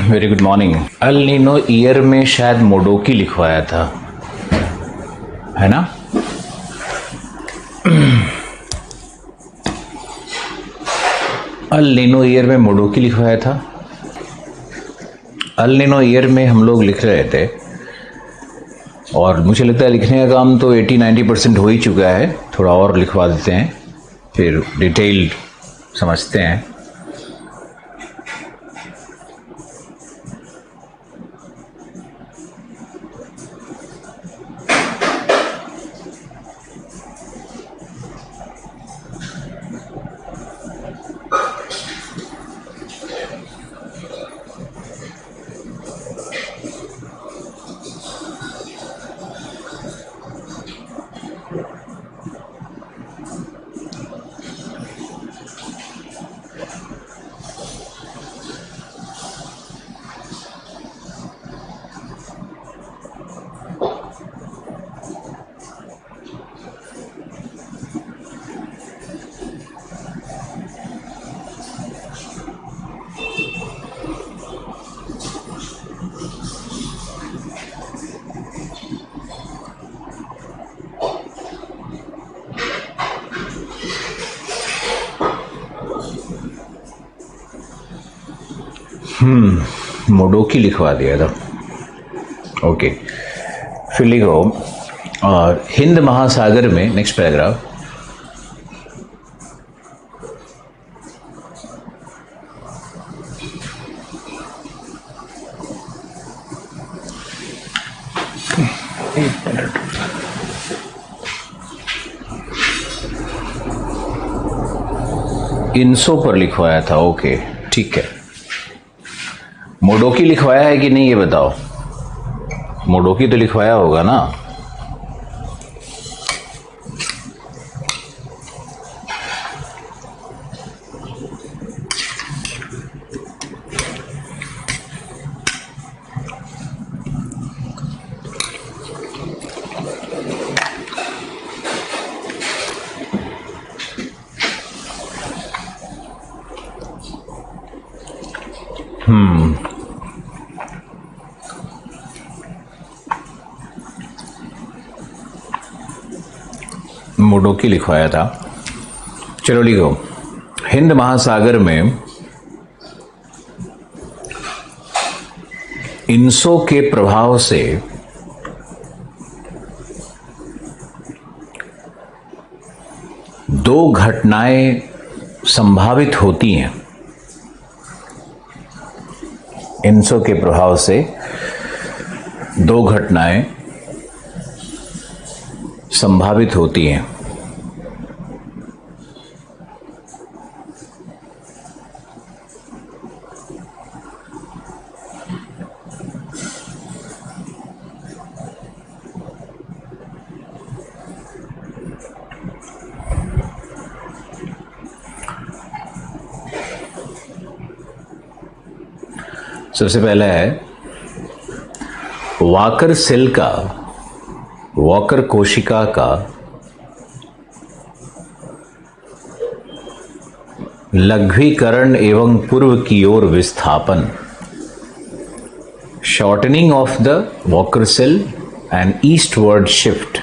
Very good morning. El Nino year में शायद मोडोकी लिखवाया था, है ना? अल नीनो ईयर में मोडोकी लिखवाया था। अल नीनो ईयर में हम लोग लिख रहे थे और मुझे लगता है लिखने का काम तो 80-90% हो ही चुका है। थोड़ा और लिखवा देते हैं, फिर डिटेल्ड समझते हैं। मोडोकी लिखवा दिया था। ओके, फिर लिखो और हिंद महासागर में, नेक्स्ट पैराग्राफ, इनसो पर लिखवाया था। ओके, ठीक है। मोडोकी लिखवाया है कि नहीं ये बताओ। मोडोकी तो लिखवाया होगा ना। मोडोकी लिखवाया था। चलो लिखो, हिंद महासागर में इनसो के प्रभाव से दो घटनाएं संभावित होती हैं। इनसो के प्रभाव से दो घटनाएं संभावित होती हैं। सबसे पहला है वॉकर सेल का, वॉकर कोशिका का लघ्वीकरण एवं पूर्व की ओर विस्थापन, shortening of the Walker cell and eastward shift.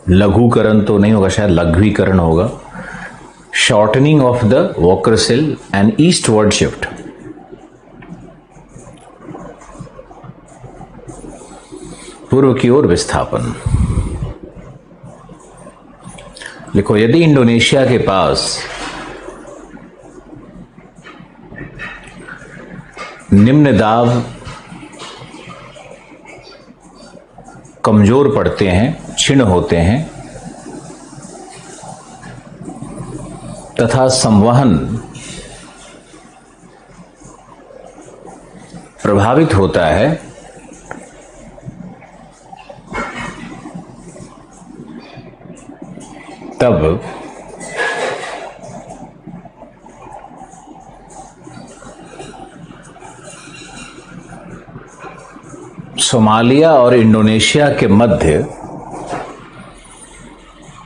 लघुकरण तो नहीं होगा, शायद लघ्वीकरण होगा। Shortening of the Walker cell and eastward shift. पूर्व की ओर विस्थापन। लिखो, यदि इंडोनेशिया के पास निम्न दाब कमजोर पड़ते हैं, क्षीण होते हैं तथा संवहन प्रभावित होता है, तब सोमालिया और इंडोनेशिया के मध्य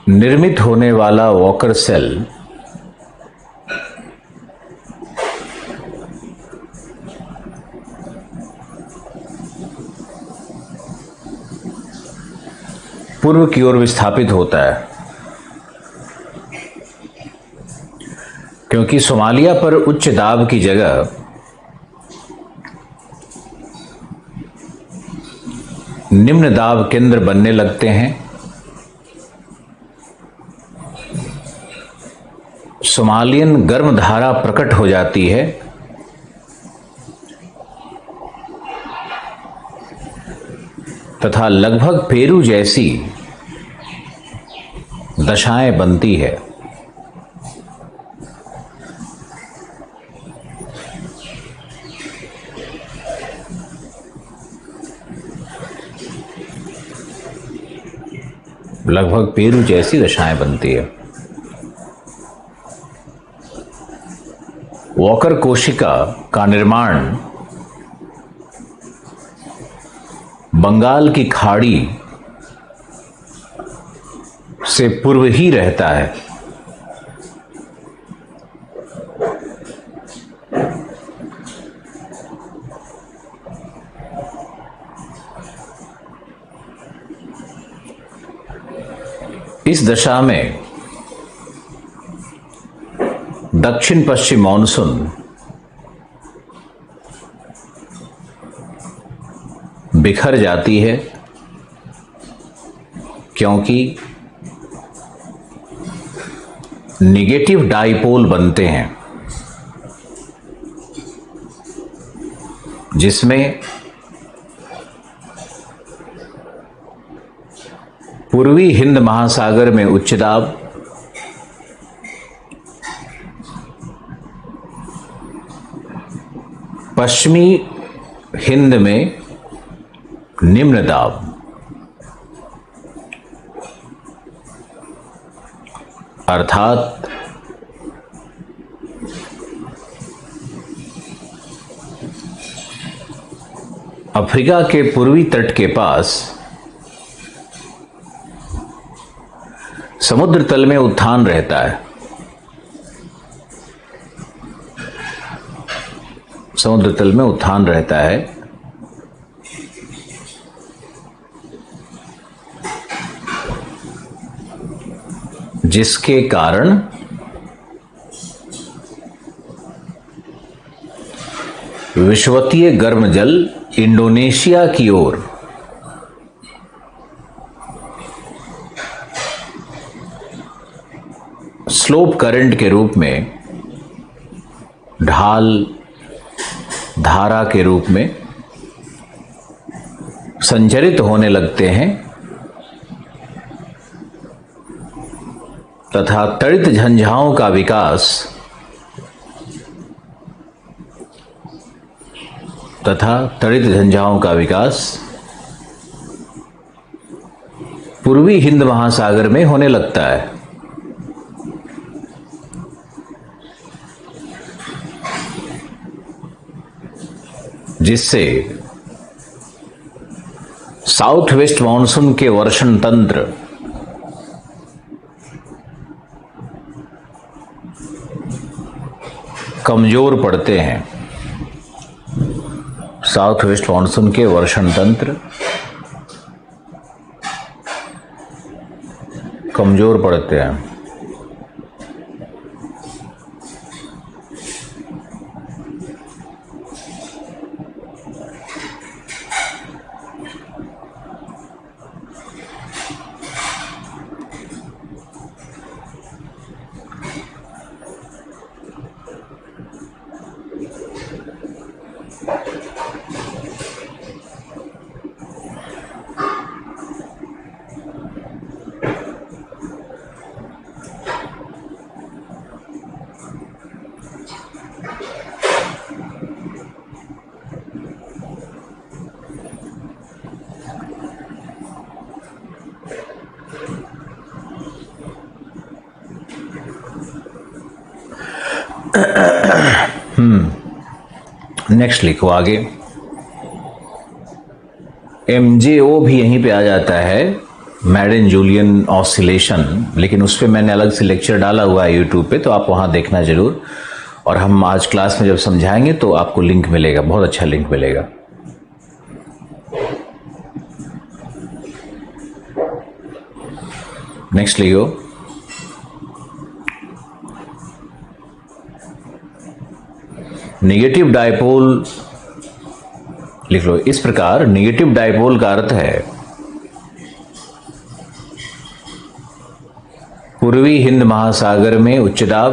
निर्मित होने वाला वॉकर सेल पूर्व की ओर विस्थापित होता है, क्योंकि सोमालिया पर उच्च दाब की जगह निम्न दाब केंद्र बनने लगते हैं। सोमालियन गर्म धारा प्रकट हो जाती है तथा लगभग पेरू जैसी दशाएं बनती है। लगभग पेरू जैसी दशाएं बनती है। वॉकर कोशिका का निर्माण बंगाल की खाड़ी से पूर्व ही रहता है। इस दशा में दक्षिण पश्चिम मानसून बिखर जाती है, क्योंकि निगेटिव डाइपोल बनते हैं, जिसमें पूर्वी हिंद महासागर में उच्च दाब, पश्चिमी हिंद में निम्न दाब, अर्थात अफ्रीका के पूर्वी तट के पास समुद्र तल में उत्थान रहता है। समुद्र तल में उत्थान रहता है, जिसके कारण विषुवतीय गर्म जल इंडोनेशिया की ओर स्लोप करंट के रूप में, ढाल धारा के रूप में संचरित होने लगते हैं तथा तड़ित झंझाओं का विकास पूर्वी हिंद महासागर में होने लगता है। जिससे साउथ वेस्ट मानसून के वर्षण तंत्र कमजोर पड़ते हैं। साउथ वेस्ट मानसून के वर्षण तंत्र कमजोर पड़ते हैं। नेक्स्ट लिखो आगे। MJO भी यहीं पे आ जाता है, मैडन जूलियन ऑसिलेशन, लेकिन उस पर मैंने अलग से लेक्चर डाला हुआ है यूट्यूब पे, तो आप वहां देखना जरूर। और हम आज क्लास में जब समझाएंगे तो आपको लिंक मिलेगा, बहुत अच्छा लिंक मिलेगा। नेक्स्ट लिखो, नेगेटिव डायपोल लिख लो इस प्रकार। नेगेटिव डायपोल का अर्थ है पूर्वी हिंद महासागर में उच्च दाब,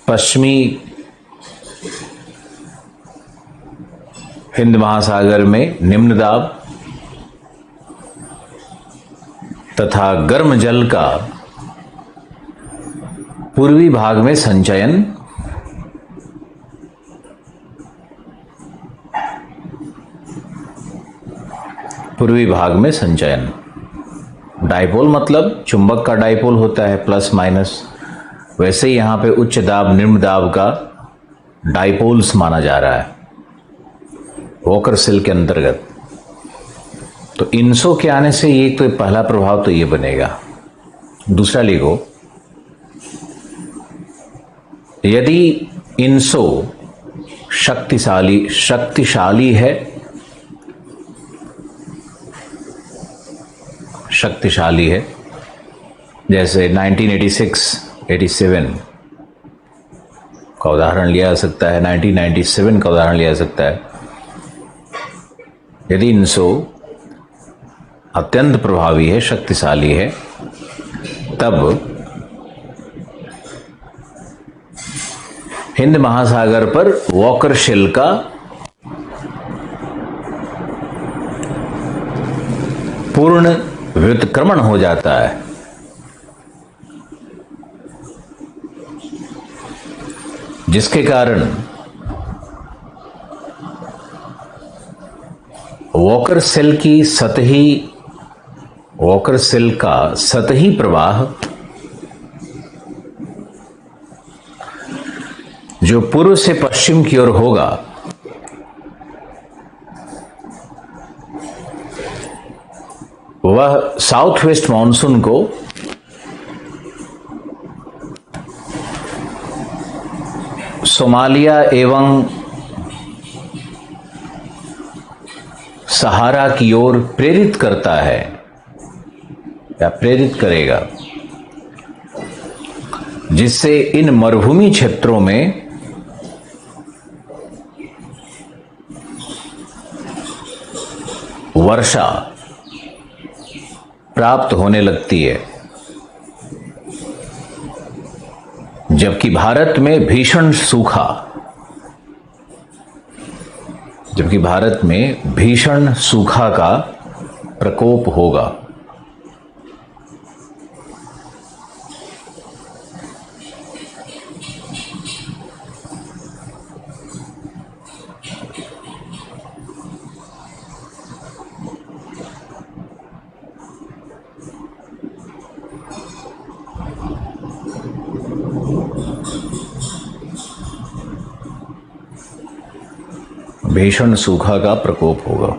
पश्चिमी हिंद महासागर में निम्न दाब तथा गर्म जल का पूर्वी भाग में संचयन, पूर्वी भाग में संचयन। डायपोल मतलब चुंबक का डायपोल होता है प्लस माइनस, वैसे ही यहां पे उच्च दाब निम्न दाब का डायपोल्स माना जा रहा है वॉकर सेल के अंतर्गत। तो इनसो के आने से ये तो पहला प्रभाव तो ये बनेगा। दूसरा लिखो, यदि इनसो शक्तिशाली है, शक्तिशाली है, जैसे 1986-87 का उदाहरण लिया जा सकता है, 1997 का उदाहरण लिया जा सकता है। यदि इनसो अत्यंत प्रभावी है, शक्तिशाली है, तब हिंद महासागर पर वॉकर शेल का पूर्ण व्युत्क्रमण हो जाता है। जिसके कारण वॉकर सेल का सतही प्रवाह जो पूर्व से पश्चिम की ओर होगा, वह साउथ वेस्ट मॉनसून को सोमालिया एवं सहारा की ओर प्रेरित करता है या प्रेरित करेगा, जिससे इन मरुभूमि क्षेत्रों में वर्षा प्राप्त होने लगती है। जबकि भारत में भीषण सूखा का प्रकोप होगा। भीषण सूखा का प्रकोप होगा।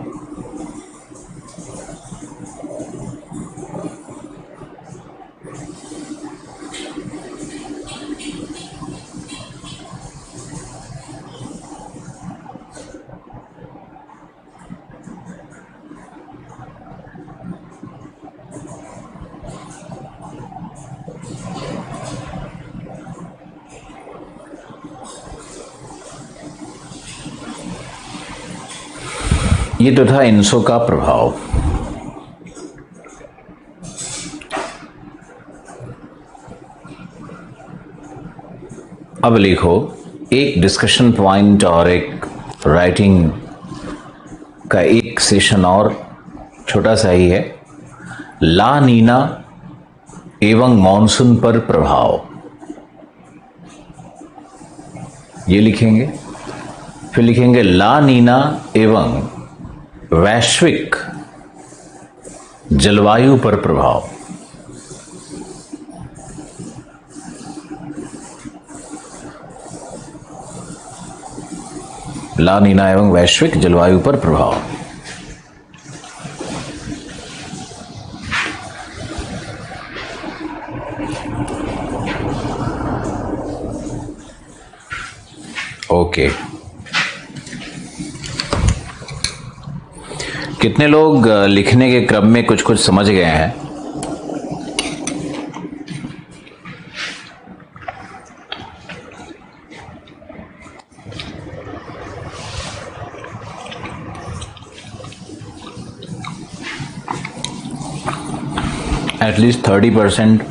ये तो था इनसो का प्रभाव। अब लिखो एक डिस्कशन पॉइंट और एक राइटिंग का एक सेशन और छोटा सा ही है। ला नीना एवं मॉनसून पर प्रभाव, ये लिखेंगे। फिर लिखेंगे ला नीना एवं वैश्विक जलवायु पर प्रभाव। ला नीना एवं वैश्विक जलवायु पर प्रभाव। ओके, कितने लोग लिखने के क्रम में कुछ कुछ समझ गए हैं? एटलीस्ट 30%।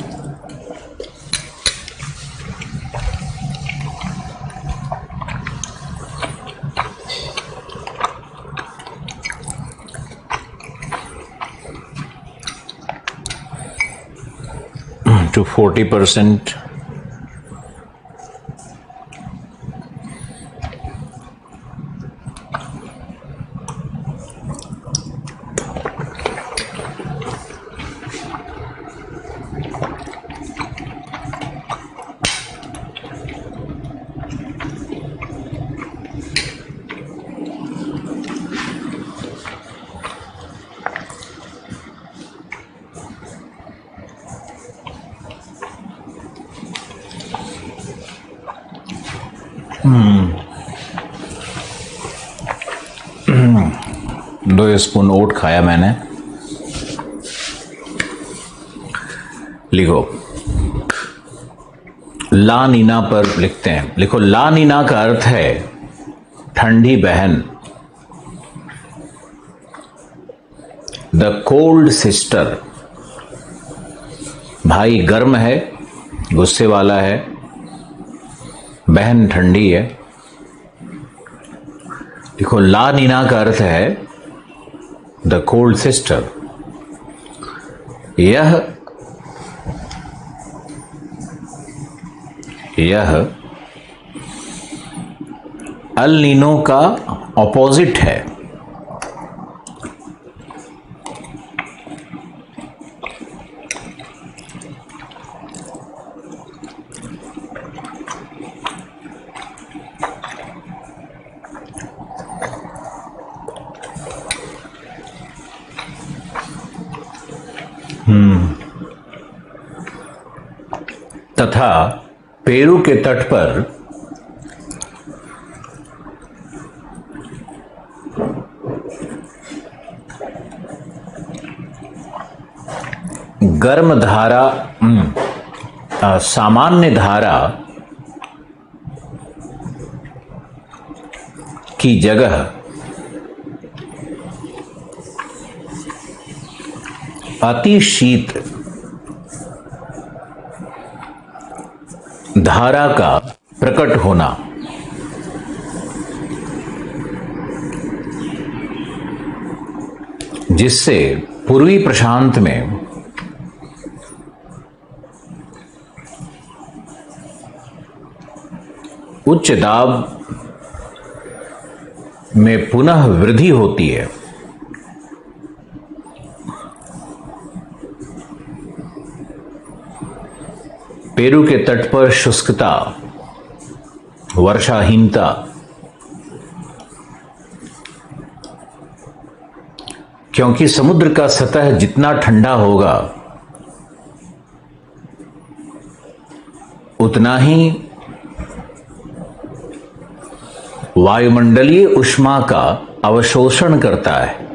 to 40%। दो स्पून ओट खाया मैंने। लिखो, ला नीना पर लिखते हैं। लिखो, ला नीना का अर्थ है ठंडी बहन। द कोल्ड सिस्टर, भाई गर्म है, गुस्से वाला है, बहन ठंडी है। देखो, ला नीना का अर्थ है द कोल्ड सिस्टर। यह अल नीनो का ऑपोजिट है। तथा पेरू के तट पर गर्म धारा, सामान्य धारा की जगह अति शीत धारा का प्रकट होना, जिससे पूर्वी प्रशांत में उच्च दाब में पुनः वृद्धि होती है। पेरू के तट पर शुष्कता, वर्षाहीनता, क्योंकि समुद्र का सतह जितना ठंडा होगा उतना ही वायुमंडलीय ऊष्मा का अवशोषण करता है।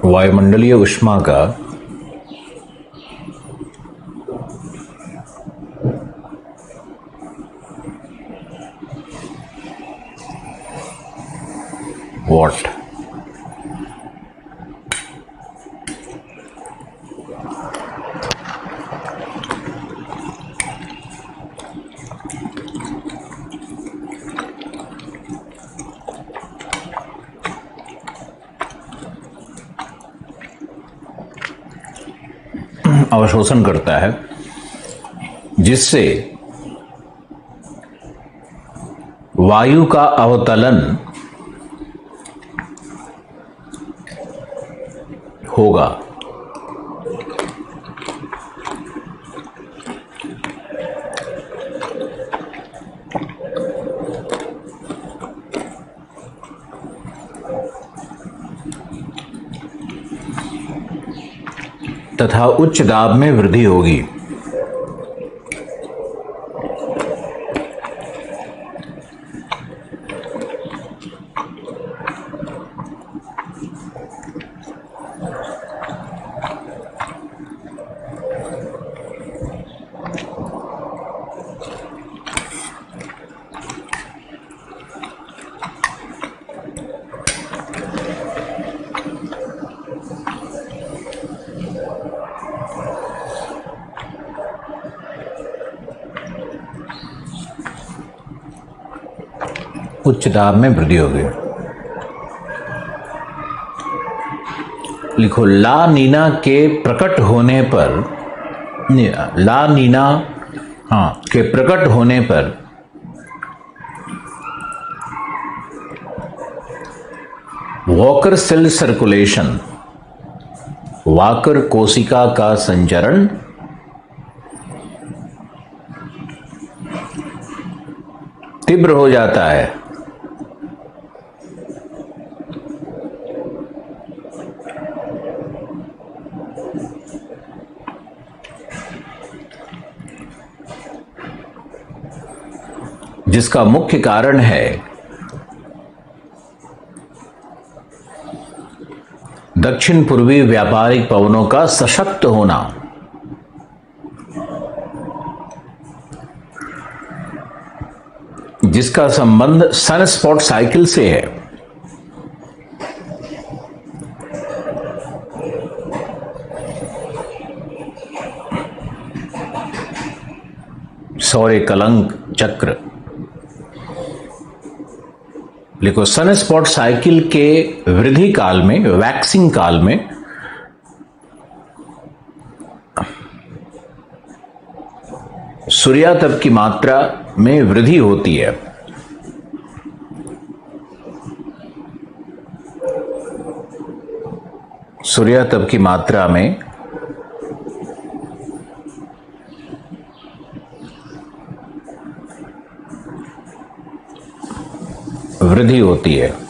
वायुमंडलीय ऊष्मा का वॉट अवशोषण करता है, जिससे वायु का अवतलन होगा। तथा उच्च दाब में वृद्धि होगी। उच्च दाब में वृद्धि होगी। लिखो, ला नीना के प्रकट होने पर, ला नीना के प्रकट होने पर वॉकर सेल सर्कुलेशन, वाकर कोशिका का संचरण तीव्र हो जाता है। जिसका मुख्य कारण है दक्षिण पूर्वी व्यापारिक पवनों का सशक्त होना। जिसका संबंध सनस्पॉट साइकिल से है। सौर्य कलंक चक्र। लिखो, सनस्पॉट साइकिल के वृद्धि काल में, वैक्सिंग काल में सूर्यातप की मात्रा में वृद्धि होती है। सूर्यातप की मात्रा में वृद्धि होती है।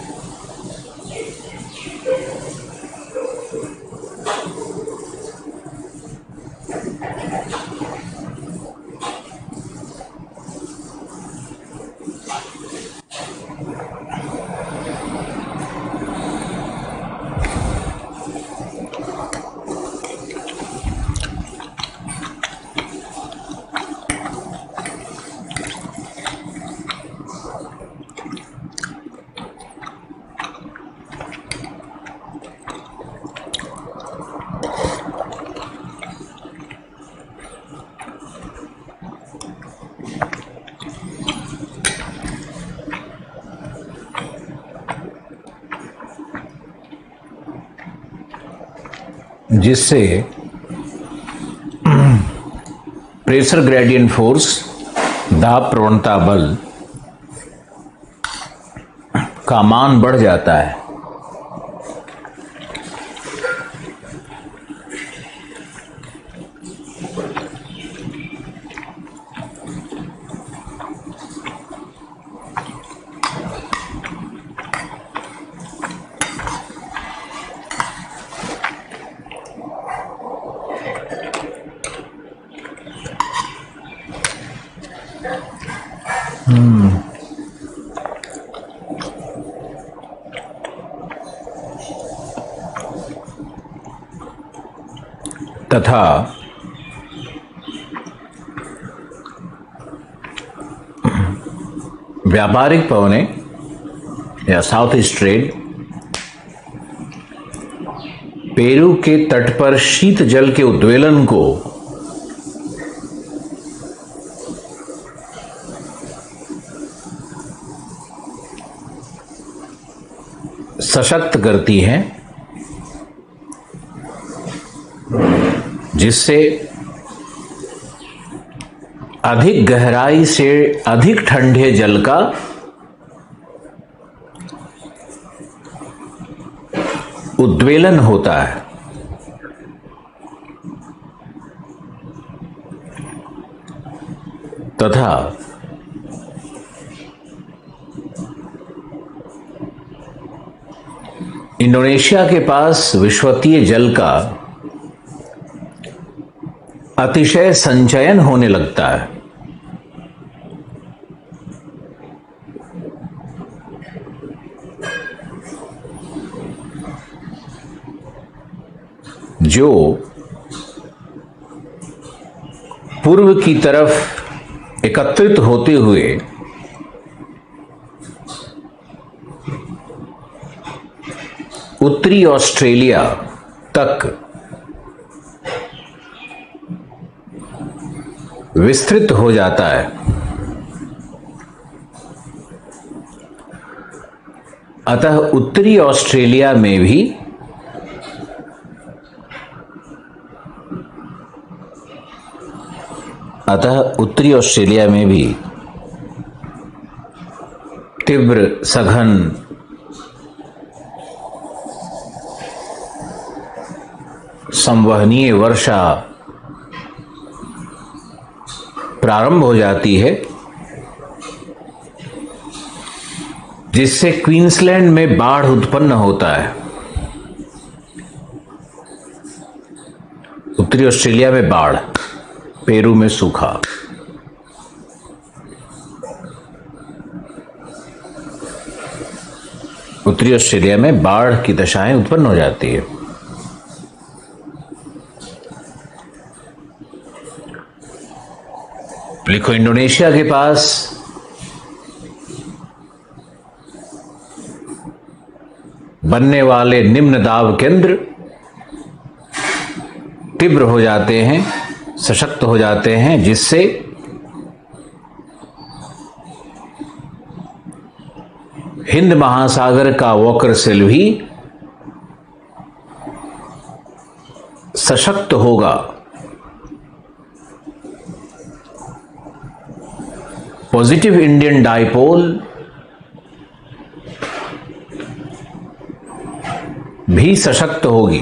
जिससे प्रेशर ग्रेडियंट फोर्स, दाब प्रवणता बल का मान बढ़ जाता है। तथा व्यापारिक पवने या साउथ ईस्ट ट्रेड पेरू के तट पर शीत जल के उद्वेलन को सशक्त करती है, जिससे अधिक गहराई से अधिक ठंडे जल का उद्वेलन होता है। तथा इंडोनेशिया के पास विषुवतीय जल का अतिशय संचयन होने लगता है। जो पूर्व की तरफ एकत्रित होते हुए उत्तरी ऑस्ट्रेलिया तक विस्तृत हो जाता है, अतः उत्तरी ऑस्ट्रेलिया में भी तीव्र सघन संवहनीय वर्षा प्रारंभ हो जाती है, जिससे क्वींसलैंड में बाढ़ उत्पन्न होता है। उत्तरी ऑस्ट्रेलिया में बाढ़, पेरू में सूखा। उत्तरी ऑस्ट्रेलिया में बाढ़ की दशाएं उत्पन्न हो जाती है। लिखो, इंडोनेशिया के पास बनने वाले निम्न दाब केंद्र तीव्र हो जाते हैं, सशक्त हो जाते हैं, जिससे हिंद महासागर का वॉकर सेल भी सशक्त होगा। पॉजिटिव इंडियन डाइपोल भी सशक्त होगी।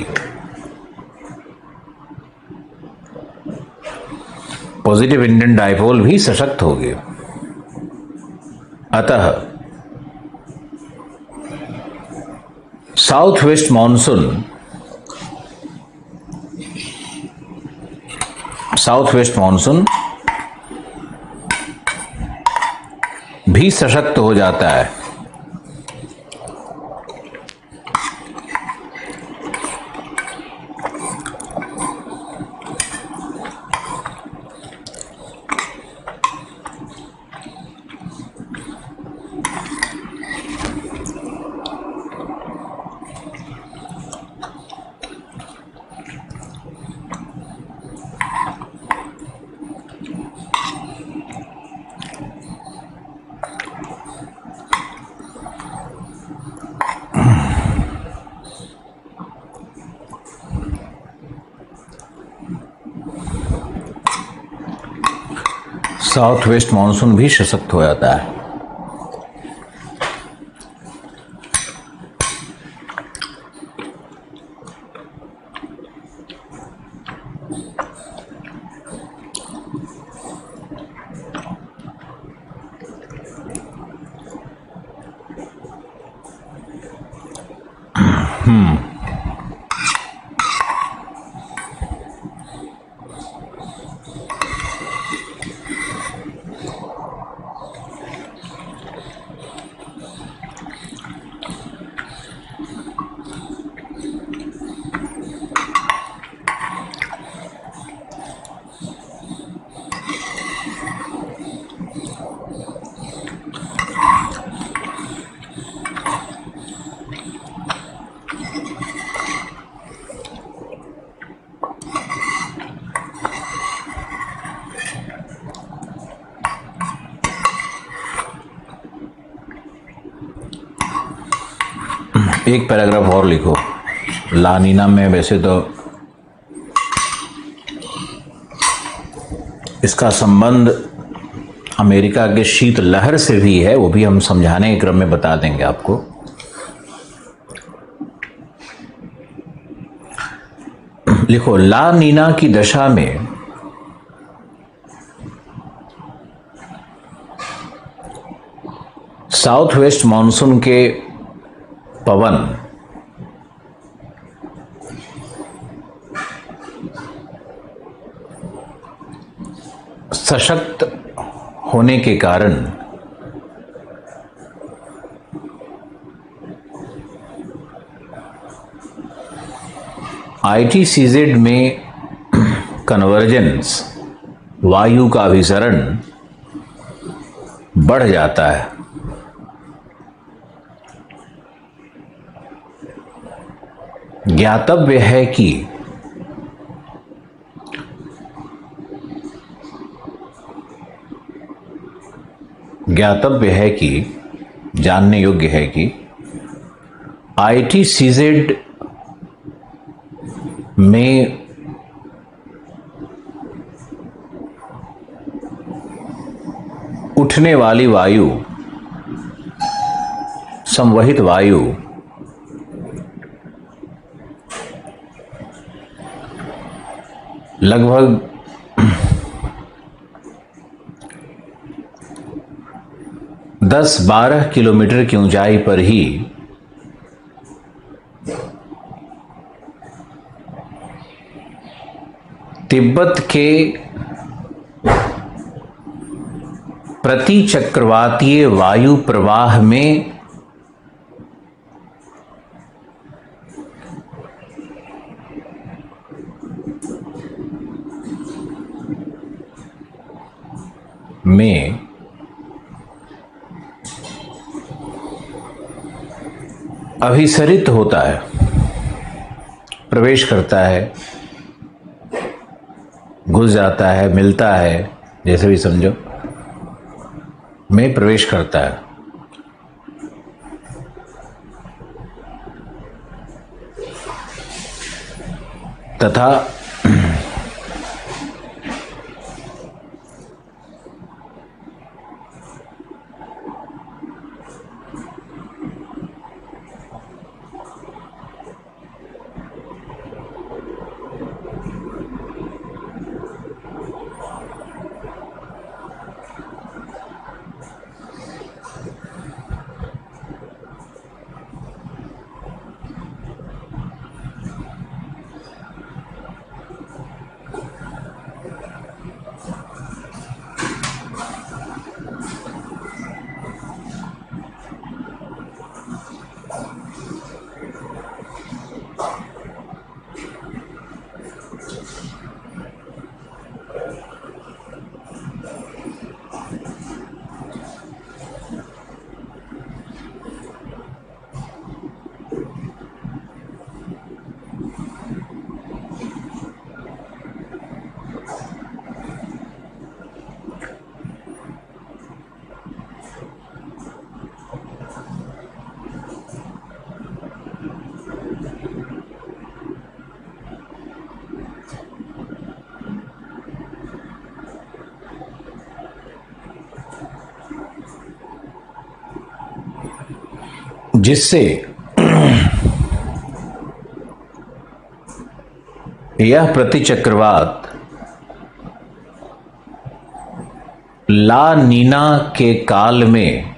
पॉजिटिव इंडियन डाइपोल भी सशक्त होगी। अतः साउथ वेस्ट मॉनसून भी सशक्त हो जाता है। साउथ वेस्ट मॉनसून भी सशक्त हो जाता है। एक पैराग्राफ और लिखो। ला नीना में वैसे तो इसका संबंध अमेरिका के शीत लहर से भी है, वो भी हम समझाने के क्रम में बता देंगे आपको। लिखो, ला नीना की दशा में साउथ वेस्ट मॉनसून के पवन सशक्त होने के कारण ITCZ में कन्वर्जेंस, वायु का अभिसरण बढ़ जाता है। ज्ञातव्य है कि जानने योग्य है कि ITCZ में उठने वाली वायु, संवहित वायु, लगभग 10-12 किलोमीटर की ऊंचाई पर ही तिब्बत के प्रति चक्रवातीय वायु प्रवाह में अभिसरित होता है, प्रवेश करता है, घुस जाता है, मिलता है, जैसे भी समझो, में प्रवेश करता है। तथा जिससे यह प्रतिचक्रवात ला नीना के काल में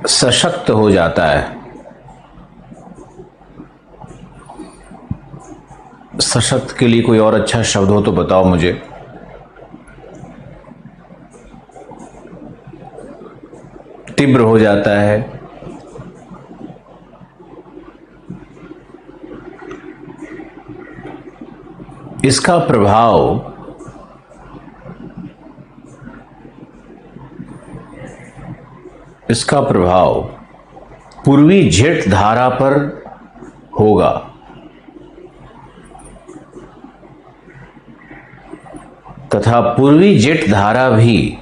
सशक्त हो जाता है। सशक्त के लिए कोई और अच्छा शब्द हो तो बताओ मुझे। तीव्र हो जाता है, इसका प्रभाव पूर्वी जेट धारा पर होगा तथा पूर्वी जेट धारा भी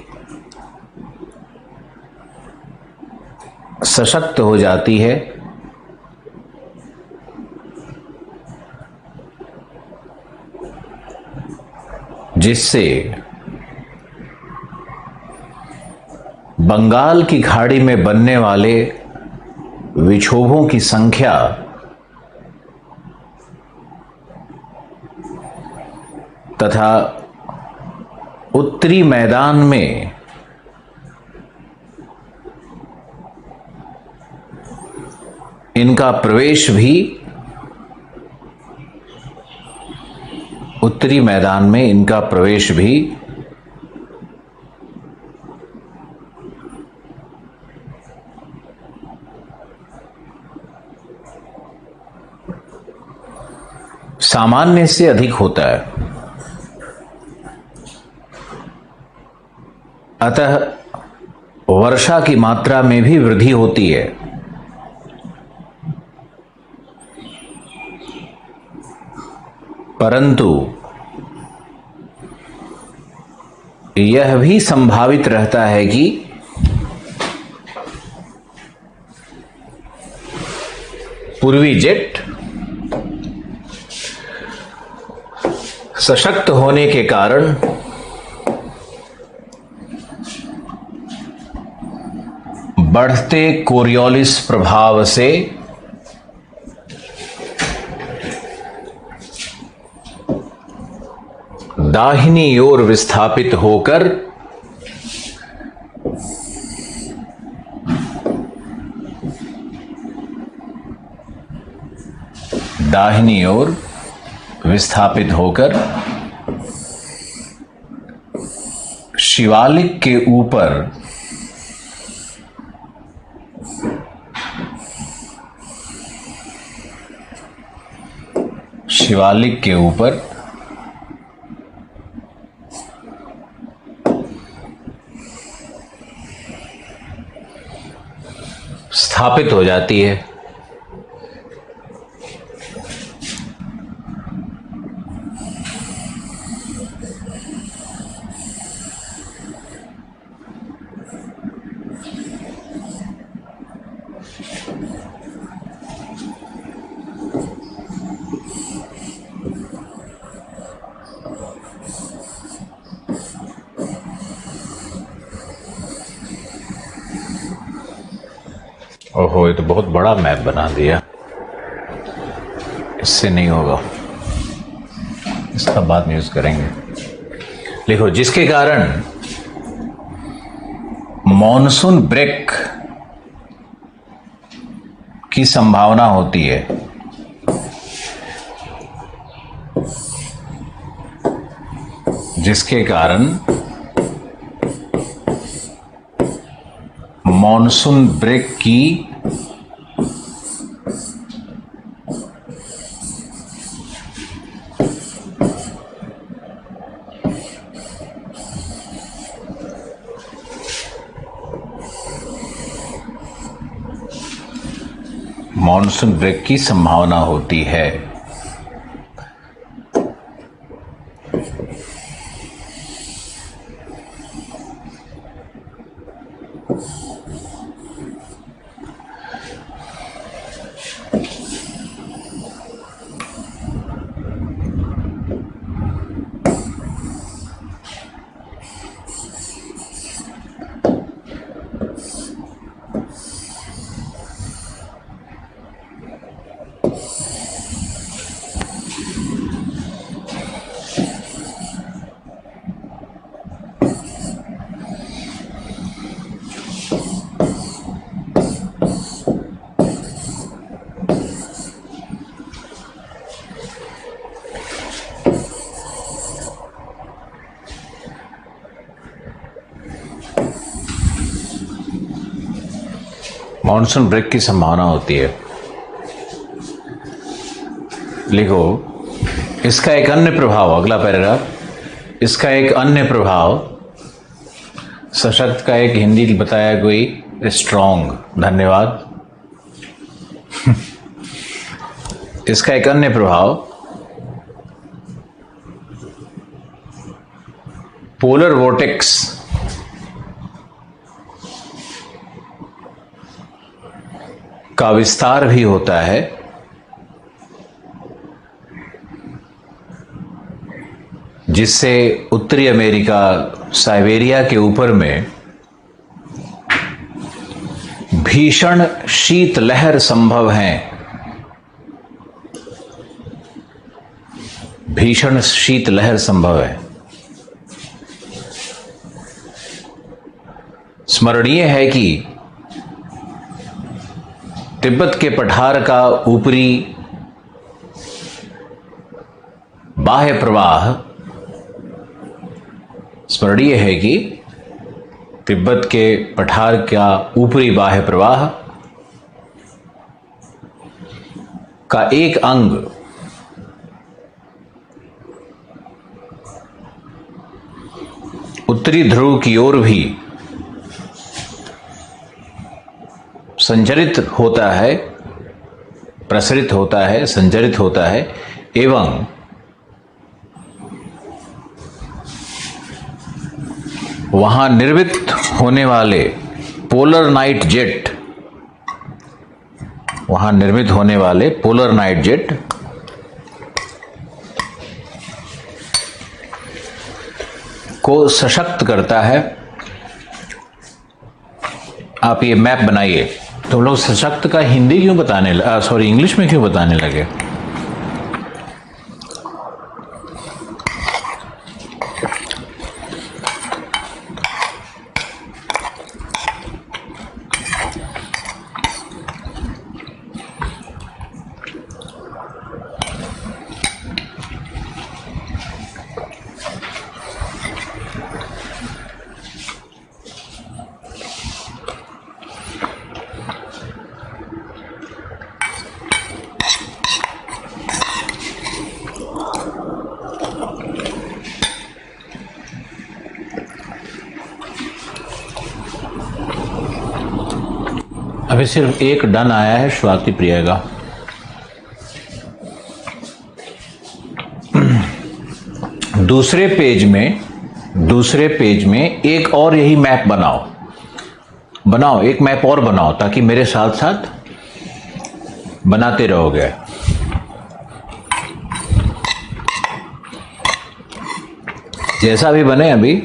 सशक्त हो जाती है, जिससे बंगाल की खाड़ी में बनने वाले विक्षोभों की संख्या तथा उत्तरी मैदान में इनका प्रवेश भी उत्तरी मैदान में इनका प्रवेश भी सामान्य से अधिक होता है। अतः वर्षा की मात्रा में भी वृद्धि होती है। परंतु यह भी संभावित रहता है कि पूर्वी जेट सशक्त होने के कारण बढ़ते कोरियोलिस प्रभाव से दाहिनी ओर विस्थापित होकर शिवालिक के ऊपर स्थापित हो जाती है। ओहो, ये तो बहुत बड़ा मैप बना दिया, इससे नहीं होगा, इसका बाद में यूज करेंगे। लिखो, जिसके कारण मॉनसून ब्रेक की संभावना होती है। जिसके कारण मॉनसून ब्रेक की संभावना होती है। मॉनसून ब्रेक की संभावना होती है। लिखो, इसका एक अन्य प्रभाव, अगला पैराग्राफ, इसका एक अन्य प्रभाव, सशक्त का एक हिंदी बताया कोई स्ट्रॉन्ग, धन्यवाद। इसका एक अन्य प्रभाव पोलर वोर्टेक्स का विस्तार भी होता है, जिससे उत्तरी अमेरिका, साइबेरिया के ऊपर में भीषण शीतलहर संभव है। भीषण शीतलहर संभव है। स्मरणीय है कि तिब्बत के पठार का ऊपरी बाह्य प्रवाह स्मरणीय है कि तिब्बत के पठार का ऊपरी बाह्य प्रवाह का एक अंग उत्तरी ध्रुव की ओर भी संचरित होता है, प्रसरित होता है, संचरित होता है एवं वहां निर्मित होने वाले पोलर नाइट जेट, वहां निर्मित होने वाले पोलर नाइट जेट को सशक्त करता है। आप ये मैप बनाइए। तुम लोग सशक्त का हिंदी क्यों सॉरी इंग्लिश में क्यों बताने लगे? अभी सिर्फ एक डन आया है स्वाति प्रिया का। दूसरे पेज में एक और यही मैप बनाओ, एक मैप और बनाओ ताकि मेरे साथ साथ बनाते रहोगे। जैसा भी बने अभी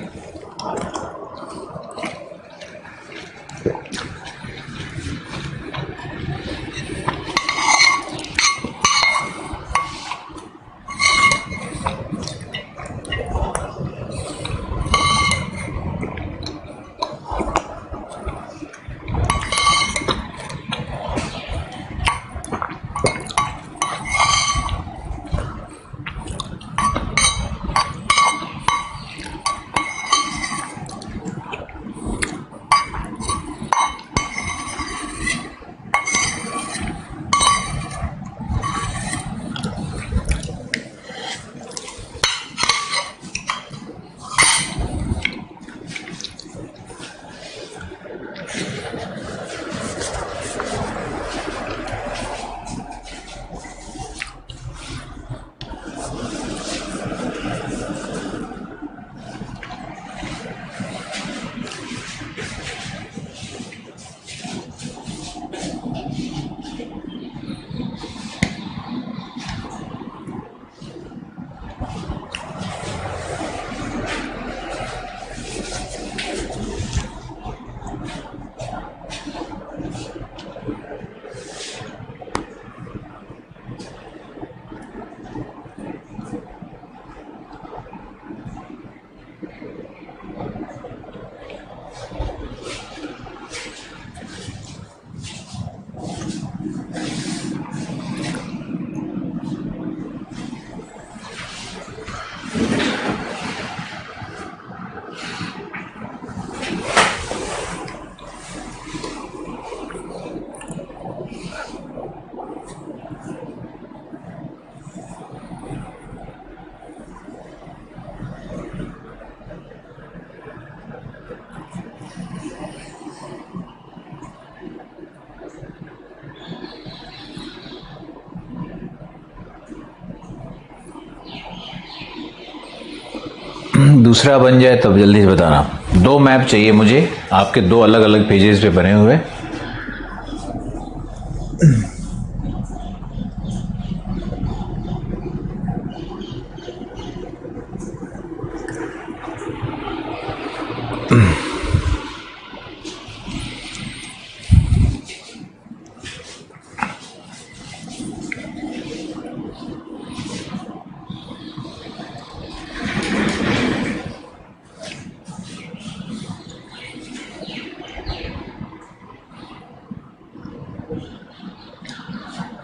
दूसरा बन जाए तब जल्दी से बताना। 2 मैप चाहिए मुझे, आपके 2 अलग अलग पेजेस पे बने हुए।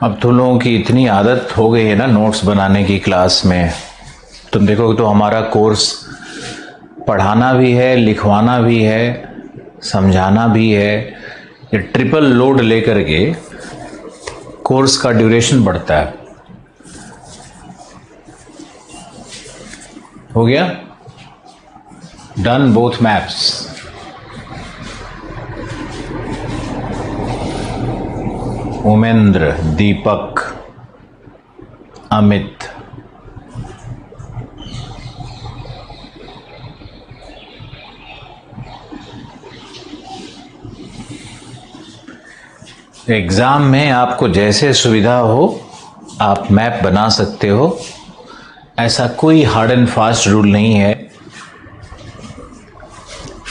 अब तुम लोगों की इतनी आदत हो गई है ना नोट्स बनाने की क्लास में, तुम देखोगे तो हमारा कोर्स पढ़ाना भी है, लिखवाना भी है, समझाना भी है। ये ट्रिपल लोड लेकर के कोर्स का ड्यूरेशन बढ़ता है। हो गया? Done both maps. Umendra, Deepak, Amit, exam में आपको जैसे सुविधा हो आप मैप बना सकते हो, ऐसा कोई हार्ड एंड फास्ट रूल नहीं है।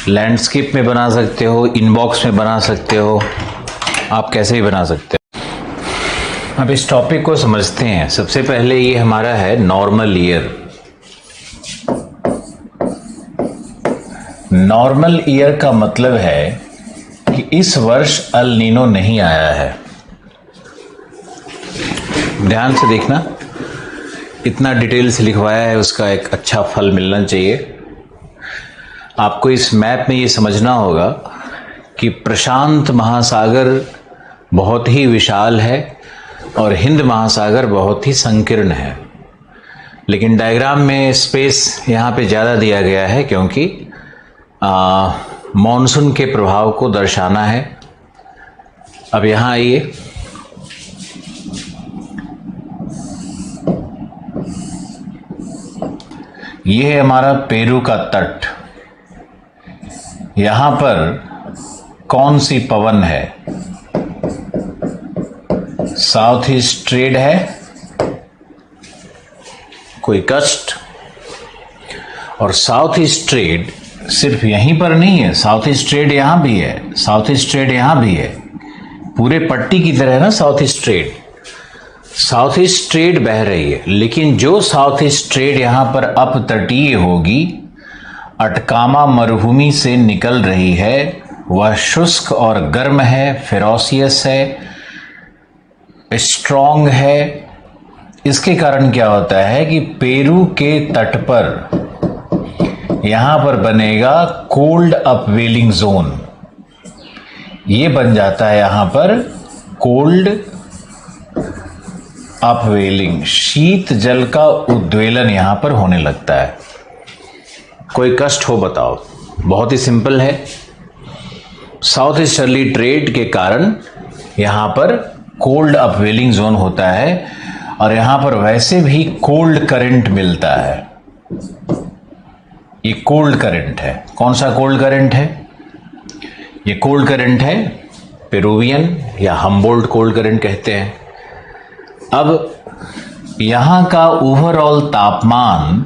लैंडस्केप में बना सकते हो, इनबॉक्स में बना सकते हो, आप कैसे भी बना सकते हो। अब इस टॉपिक को समझते हैं। सबसे पहले ये हमारा है नॉर्मल ईयर। नॉर्मल ईयर का मतलब है कि इस वर्ष अल नीनो नहीं आया है। ध्यान से देखना, इतना डिटेल से लिखवाया है, उसका एक अच्छा फल मिलना चाहिए। आपको इस मैप में ये समझना होगा कि प्रशांत महासागर बहुत ही विशाल है और हिंद महासागर बहुत ही संकीर्ण है। लेकिन डायग्राम में स्पेस यहाँ पे ज़्यादा दिया गया है क्योंकि मॉनसून के प्रभाव को दर्शाना है। अब यहाँ आइए, ये है हमारा पेरू का तट। यहाँ पर कौन सी पवन है? साउथ ईस्ट ट्रेड है। कोई कष्ट? और साउथ ईस्ट ट्रेड सिर्फ यहीं पर नहीं है, साउथ ईस्ट ट्रेड यहां भी है, साउथ ईस्ट ट्रेड यहां भी है। पूरे पट्टी की तरह है ना south east trade. South east trade बह रही है, लेकिन जो साउथ ईस्ट ट्रेड यहां पर अपतटीय होगी, अटकामा मरुभूमि से निकल रही है, वह शुष्क और गर्म है, फेरोसियस है, स्ट्रॉन्ग है। इसके कारण क्या होता है कि पेरू के तट पर यहां पर बनेगा कोल्ड अपवेलिंग जोन। ये बन जाता है यहां पर कोल्ड अपवेलिंग, शीत जल का उद्वेलन यहां पर होने लगता है। कोई कष्ट हो बताओ? बहुत ही सिंपल है। साउथ ईस्टर्ली ट्रेड के कारण यहां पर कोल्ड अपवेलिंग जोन होता है और यहां पर वैसे भी कोल्ड करंट मिलता है। ये कोल्ड करंट है। कौन सा कोल्ड करंट है? ये कोल्ड करंट है पेरुवियन या हम्बोल्ट कोल्ड करंट कहते हैं। अब यहां का ओवरऑल तापमान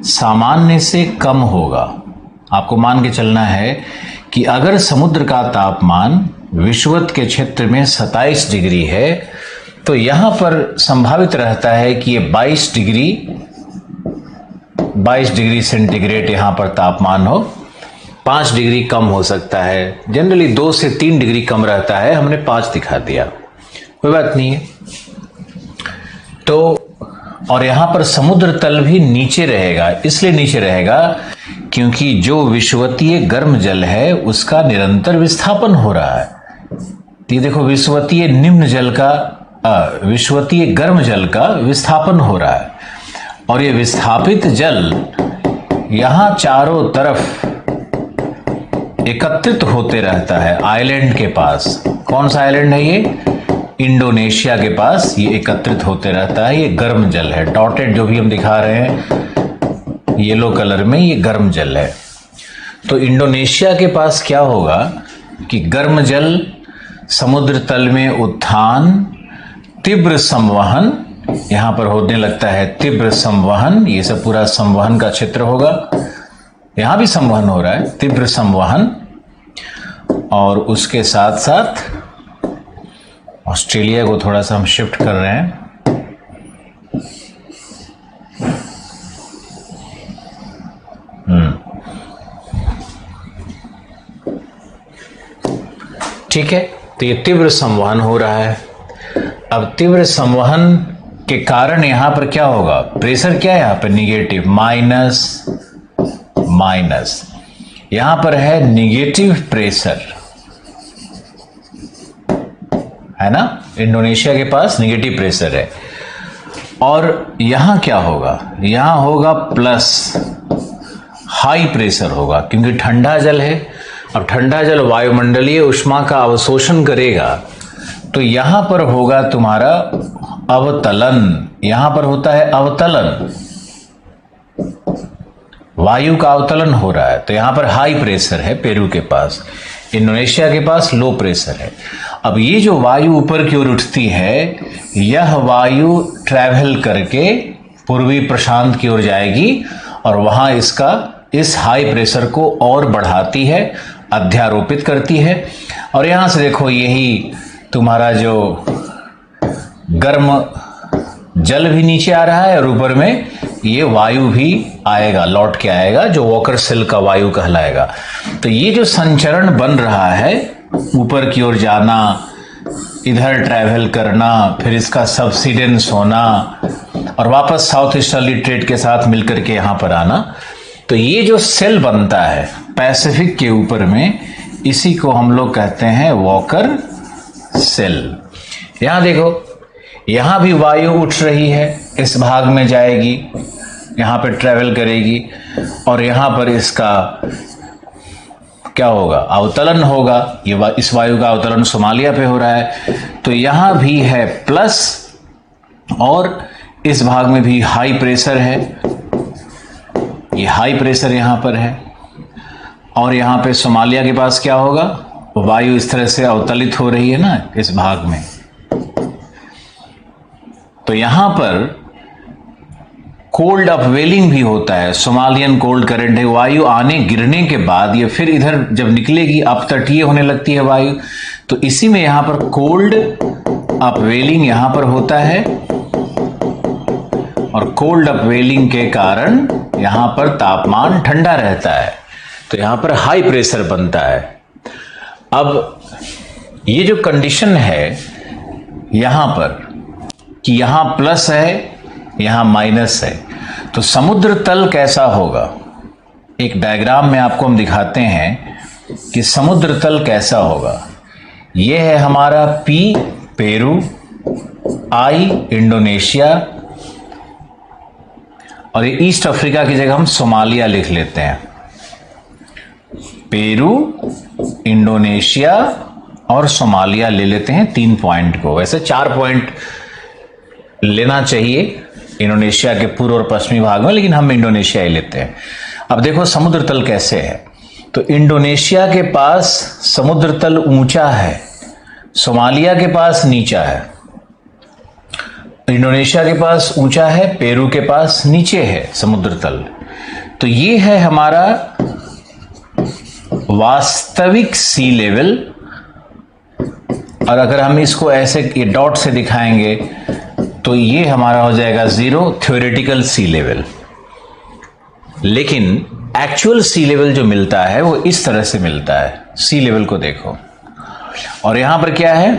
सामान्य से कम होगा। आपको मान के चलना है कि अगर समुद्र का तापमान विषुवत के क्षेत्र में 27 डिग्री है तो यहां पर संभावित रहता है कि ये 22 डिग्री सेंटीग्रेड यहां पर तापमान हो। 5 डिग्री कम हो सकता है, जनरली 2 से 3 डिग्री कम रहता है, हमने 5 दिखा दिया, कोई बात नहीं है। तो और यहां पर समुद्र तल भी नीचे रहेगा। इसलिए नीचे रहेगा क्योंकि जो विषुवतीय गर्म जल है उसका निरंतर विस्थापन हो रहा है। ये देखो, विषुवतीय निम्न जल का विषुवतीय गर्म जल का विस्थापन हो रहा है और ये विस्थापित जल यहां चारों तरफ एकत्रित होते रहता है आइलैंड के पास। कौन सा आइलैंड है ये? इंडोनेशिया के पास ये एकत्रित होते रहता है। ये गर्म जल है। डॉटेड जो भी हम दिखा रहे हैं येलो कलर में, ये गर्म जल है। तो इंडोनेशिया के पास क्या होगा कि गर्म जल, समुद्र तल में उत्थान, तीव्र संवहन यहां पर होने लगता है। तीव्र संवहन, ये सब पूरा संवहन का क्षेत्र होगा। यहां भी संवहन हो रहा है, तीव्र संवहन। और उसके साथ साथ ऑस्ट्रेलिया को थोड़ा सा हम शिफ्ट कर रहे हैं। ठीक है, तो ये तीव्र संवहन हो रहा है। अब तीव्र संवहन के कारण यहां पर क्या होगा, प्रेशर क्या है यहां पर निगेटिव, माइनस माइनस, यहां पर है निगेटिव प्रेशर, है ना, इंडोनेशिया के पास निगेटिव प्रेशर है। और यहां क्या होगा, यहां होगा प्लस हाई प्रेशर होगा, क्योंकि ठंडा जल है। अब ठंडा जल वायुमंडलीय उष्मा का अवशोषण करेगा, तो यहां पर होगा तुम्हारा अवतलन, यहां पर होता है अवतलन, वायु का अवतलन हो रहा है। तो यहां पर हाई प्रेशर है पेरू के पास, इंडोनेशिया के पास लो प्रेशर है। अब ये जो वायु ऊपर की ओर उठती है, यह वायु ट्रैवल करके पूर्वी प्रशांत की ओर जाएगी और वहां इसका इस हाई प्रेशर को और बढ़ाती है, अध्यारोपित करती है। और यहां से देखो यही तुम्हारा जो गर्म जल भी नीचे आ रहा है और ऊपर में ये वायु भी आएगा, लौट के आएगा, जो वॉकर सेल का वायु कहलाएगा। तो ये जो संचरण बन रहा है, ऊपर की ओर जाना, इधर ट्रैवल करना, फिर इसका सबसिडेंस होना और वापस साउथ ईस्टर्ली ट्रेड के साथ मिलकर के यहां पर आना, तो ये जो सेल बनता है पैसिफिक के ऊपर में, इसी को हम लोग कहते हैं वॉकर सेल। यहां देखो, यहां भी वायु उठ रही है, इस भाग में जाएगी, यहां पर ट्रेवल करेगी और यहां पर इसका क्या होगा, अवतलन होगा। ये इस वायु का अवतलन सोमालिया पे हो रहा है, तो यहां भी है प्लस और इस भाग में भी हाई प्रेशर है, ये हाई प्रेशर यहां पर है। और यहां पे सोमालिया के पास क्या होगा, वायु इस तरह से अवतलित हो रही है ना इस भाग में, तो यहां पर कोल्ड अपवेलिंग भी होता है, सोमालियन कोल्ड करंट है। वायु आने गिरने के बाद ये फिर इधर जब निकलेगी अपतटीय होने लगती है वायु, तो इसी में यहां पर कोल्ड अपवेलिंग यहां पर होता है और कोल्ड अपवेलिंग के कारण यहां पर तापमान ठंडा रहता है, तो यहां पर हाई प्रेशर बनता है। अब ये जो कंडीशन है यहां पर कि यहां प्लस है, यहां माइनस है, तो समुद्र तल कैसा होगा, एक डायग्राम में आपको हम दिखाते हैं कि समुद्र तल कैसा होगा। यह है हमारा P पेरू, I इंडोनेशिया और ये ईस्ट अफ्रीका की जगह हम सोमालिया लिख लेते हैं। पेरू, इंडोनेशिया और सोमालिया ले लेते हैं 3 पॉइंट को, वैसे 4 पॉइंट लेना चाहिए इंडोनेशिया के पूर्व और पश्चिमी भाग में, लेकिन हम इंडोनेशिया ही लेते हैं। अब देखो समुद्र तल कैसे है, तो इंडोनेशिया के पास समुद्र तल ऊंचा है, सोमालिया के पास नीचा है। इंडोनेशिया के पास ऊंचा है, पेरू के पास नीचे है समुद्र तल। तो ये है हमारा वास्तविक सी लेवल। और अगर हम इसको ऐसे ये डॉट से दिखाएंगे तो ये हमारा हो जाएगा 0 थ्योरेटिकल सी लेवल, लेकिन एक्चुअल सी लेवल जो मिलता है वो इस तरह से मिलता है। सी लेवल को देखो, और यहां पर क्या है,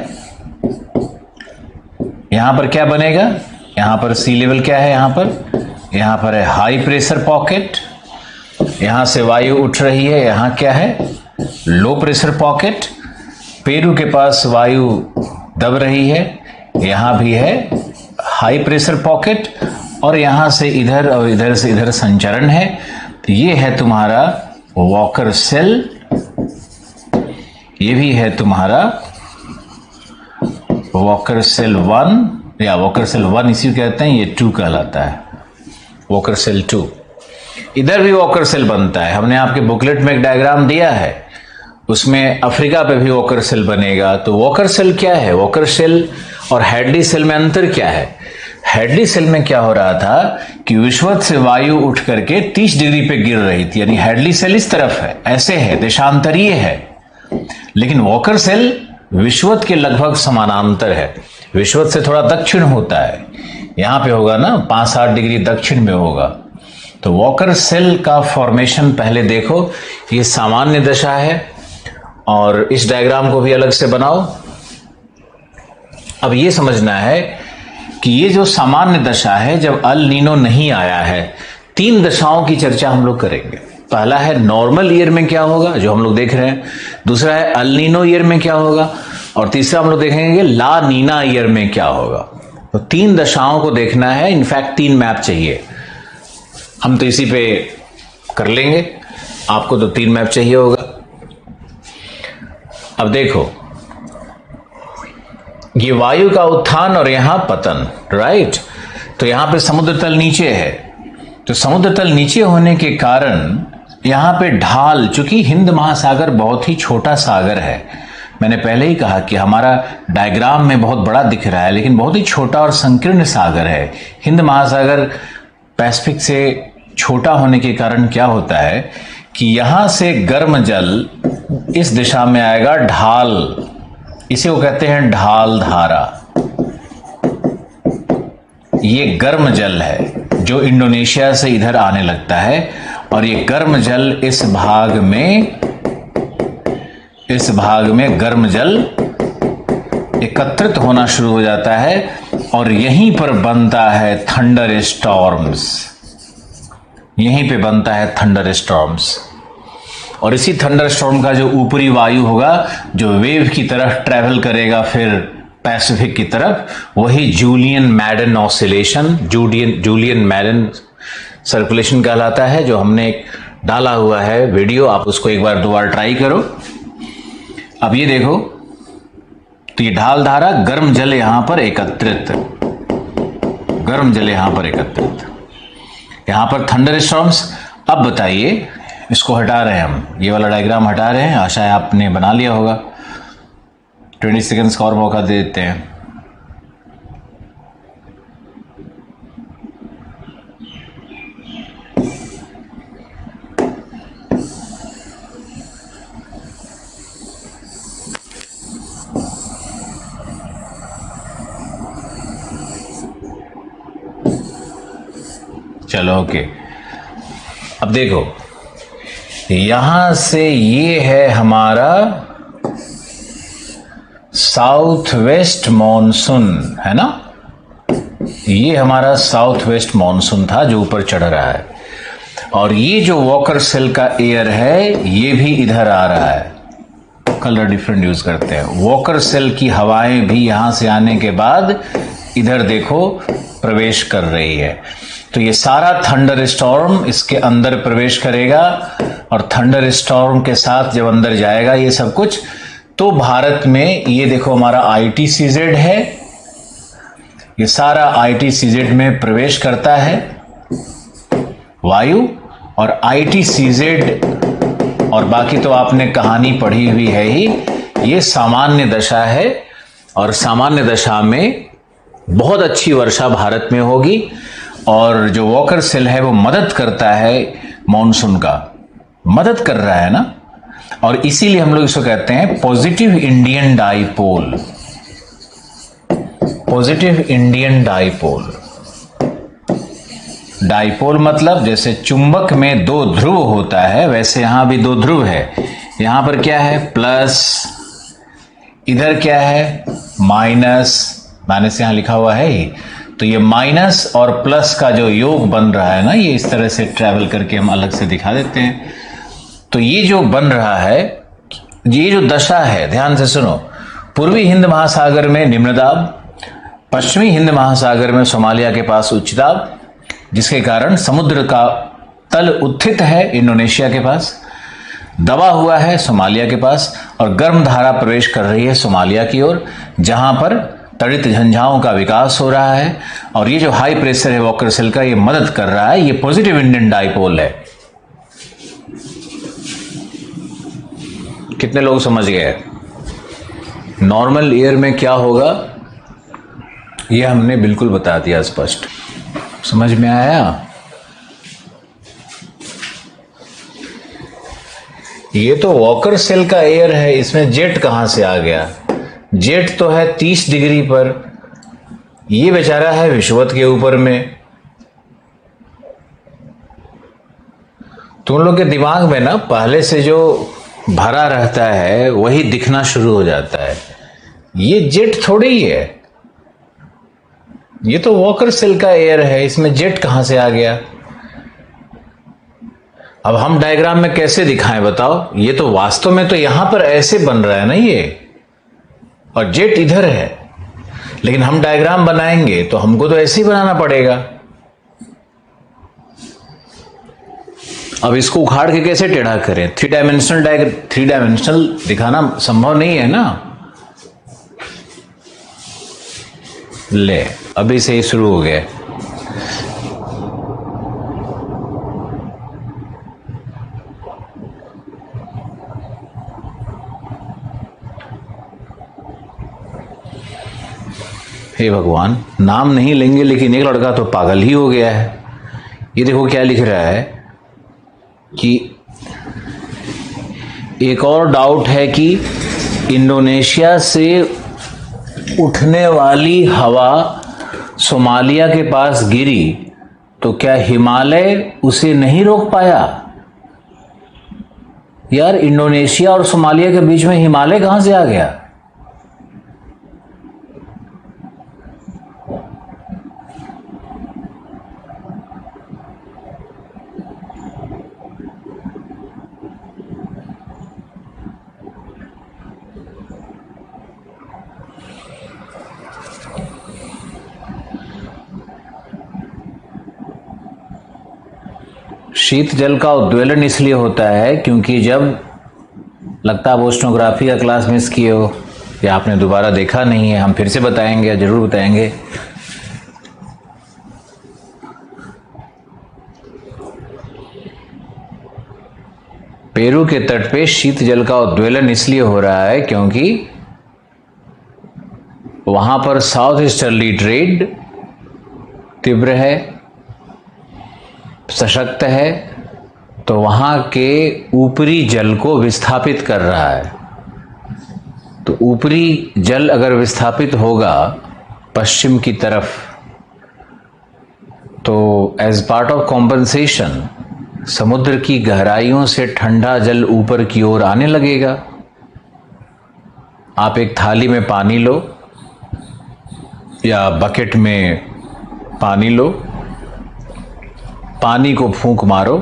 यहां पर क्या बनेगा, यहां पर सी लेवल क्या है, यहां पर है हाई प्रेशर पॉकेट, यहां से वायु उठ रही है, यहां क्या है लो प्रेशर पॉकेट, पेरू के पास वायु दब रही है, यहां भी है हाई प्रेशर पॉकेट, और यहां से इधर और इधर से इधर संचरण है। तो ये है तुम्हारा वॉकर सेल, ये भी है तुम्हारा वॉकर सेल 1 या वॉकर सेल 1 इसी को कहते हैं, ये 2 कहलाता है वॉकर सेल 2। इधर भी वॉकर सेल बनता है, हमने आपके बुकलेट में एक डायग्राम दिया है, उसमें अफ्रीका पे भी वॉकर सेल बनेगा। तो वॉकर सेल क्या है, वॉकर सेल और हैडली सेल में अंतर क्या है। हैडली सेल में क्या हो रहा था कि विषुवत से वायु उठ करके 30 डिग्री पे गिर रही थी, यानी हैडली सेल इस तरफ है, ऐसे है, देशांतरीय है, लेकिन वॉकर सेल विषुवत के लगभग समानांतर है, विषुवत से थोड़ा दक्षिण होता है, यहां पे होगा ना 5-8 डिग्री दक्षिण में होगा। तो वॉकर सेल का फॉर्मेशन पहले देखो, ये सामान्य दशा है और इस डायग्राम को भी अलग से बनाओ। अब ये समझना है कि ये जो सामान्य दशा है, जब अल नीनो नहीं आया है, 3 दशाओं की चर्चा हम लोग करेंगे। पहला है नॉर्मल ईयर में क्या होगा, जो हम लोग देख रहे हैं। दूसरा है अल नीनो ईयर में क्या होगा, और तीसरा हम लोग देखेंगे ला नीना ईयर में क्या होगा। तो 3 दशाओं को देखना है। इनफैक्ट 3 मैप चाहिए, हम तो इसी पे कर लेंगे, आपको तो 3 मैप चाहिए होगा। अब देखो, ये वायु का उत्थान और यहां पतन, राइट। तो यहां पे समुद्र तल नीचे है, तो समुद्र तल नीचे होने के कारण यहां पे ढाल, चूंकि हिंद महासागर बहुत ही छोटा सागर है, मैंने पहले ही कहा कि हमारा डायग्राम में बहुत बड़ा दिख रहा है, लेकिन बहुत ही छोटा और संकीर्ण सागर है। हिंद महासागर पैसिफिक से छोटा होने के कारण क्या होता है कि यहां से गर्म जल इस दिशा में आएगा, ढाल, इसे वो कहते हैं ढाल धारा। ये गर्म जल है जो इंडोनेशिया से इधर आने लगता है, और ये गर्म जल इस भाग में गर्म जल एकत्रित होना शुरू हो जाता है, और यहीं पर बनता है थंडर स्टॉर्म्स। यहीं पे बनता है थंडर स्टॉर्म्स, और इसी थंडर स्टॉर्म का जो ऊपरी वायु होगा, जो वेव की तरफ ट्रैवल करेगा फिर पैसिफिक की तरफ, वही Julian Madden oscillation, Julian Madden circulation कहलाता है, जो हमने एक डाला हुआ है वीडियो, आप उसको एक बार 2 बार ट्राई करो। अब ये देखो, तो ये ढाल धारा, गर्म जल यहां पर एकत्रित, गर्म जल यहां पर एकत्रित, यहां पर थंडर स्टॉर्म्स। अब बताइए, इसको हटा रहे हैं हम, ये वाला डायग्राम हटा रहे हैं, आशा है आपने बना लिया होगा। 20 सेकंड्स का और मौका दे देते हैं। चलो ओके, अब देखो, यहां से ये है हमारा साउथ वेस्ट मॉनसून, है ना। ये हमारा साउथ वेस्ट मॉनसून था जो ऊपर चढ़ रहा है, और ये जो वॉकर सेल का एयर है ये भी इधर आ रहा है। कलर डिफरेंट यूज करते हैं। वॉकर सेल की हवाएं भी यहां से आने के बाद इधर देखो प्रवेश कर रही है। तो ये सारा थंडर स्टॉर्म इसके अंदर प्रवेश करेगा, और थंडर स्टॉर्म के साथ जब अंदर जाएगा ये सब कुछ, तो भारत में ये देखो हमारा ITCZ है, ये सारा ITCZ में प्रवेश करता है वायु, और ITCZ, और बाकी तो आपने कहानी पढ़ी हुई है ही, ये सामान्य दशा है, और सामान्य दशा में बहुत अच्छी वर्षा भारत में होगी, और जो वॉकर सेल है वो मदद करता है, मॉनसून का मदद कर रहा है ना, और इसीलिए हम लोग इसको कहते हैं positive Indian dipole. Positive Indian dipole, dipole मतलब जैसे चुंबक में 2 ध्रुव होता है, वैसे यहां भी 2 ध्रुव है। यहां पर क्या है, प्लस, इधर क्या है, माइनस, माइनस यहां लिखा हुआ है ही, तो ये माइनस और प्लस का जो योग बन रहा है ना, ये इस तरह से ट्रैवल करके हम अलग से दिखा देते हैं। तो ये जो बन रहा है, ये जो दशा है, ध्यान से सुनो, पूर्वी हिंद महासागर में निम्न दाब, पश्चिमी हिंद महासागर में सोमालिया के पास उच्च दाब, जिसके कारण समुद्र का तल उत्थित है इंडोनेशिया के पास, दबा हुआ है सोमालिया के पास, और गर्म धारा प्रवेश कर रही है सोमालिया की ओर, जहां पर तड़ित झंझाओं का विकास हो रहा है। और ये जो हाई प्रेशर है वॉकर सेल का, ये मदद कर रहा है, ये पॉजिटिव इंडियन डाइपोल है। कितने लोग समझ गए? नॉर्मल ईयर में क्या होगा ये हमने बिल्कुल बता दिया स्पष्ट। समझ में आया? ये तो वॉकर सेल का एयर है, इसमें जेट कहां से आ गया? जेट तो है 30 डिग्री पर, ये बेचारा है विषुवत के ऊपर में। तुम लोग के दिमाग में ना पहले से जो भरा रहता है वही दिखना शुरू हो जाता है। ये जेट थोड़ी ही है, ये तो वॉकर सेल का एयर है, इसमें जेट कहां से आ गया? अब हम डायग्राम में कैसे दिखाएं बताओ? ये तो वास्तव में तो यहां पर ऐसे बन रहा है ना ये, और जेट इधर है, लेकिन हम डायग्राम बनाएंगे तो हमको तो ऐसे ही बनाना पड़ेगा। अब इसको उखाड़ के कैसे टेढ़ा करें? थ्री डायमेंशनल दिखाना संभव नहीं है ना। ले, अभी से ही शुरू हो गया। हे भगवान, नाम नहीं लेंगे लेकिन एक लड़का तो पागल ही हो गया है। ये देखो क्या लिख रहा है कि एक और डाउट है कि इंडोनेशिया से उठने वाली हवा सोमालिया के पास गिरी तो क्या हिमालय उसे नहीं रोक पाया? यार, इंडोनेशिया और सोमालिया के बीच में हिमालय कहां से आ गया? शीत जल का उद्वेलन इसलिए होता है क्योंकि जब, लगता है आप ओशनोग्राफी का क्लास मिस किए हो या आपने दोबारा देखा नहीं है, हम फिर से बताएंगे, जरूर बताएंगे। पेरू के तट पे शीत जल का उद्वेलन इसलिए हो रहा है क्योंकि वहां पर साउथ ईस्टर्ली ट्रेड तीव्र है, सशक्त है, तो वहां के ऊपरी जल को विस्थापित कर रहा है। तो ऊपरी जल अगर विस्थापित होगा पश्चिम की तरफ, तो एज पार्ट ऑफ कॉम्पनसेशन समुद्र की गहराइयों से ठंडा जल ऊपर की ओर आने लगेगा। आप एक थाली में पानी लो या बकेट में पानी लो, पानी को फूंक मारो,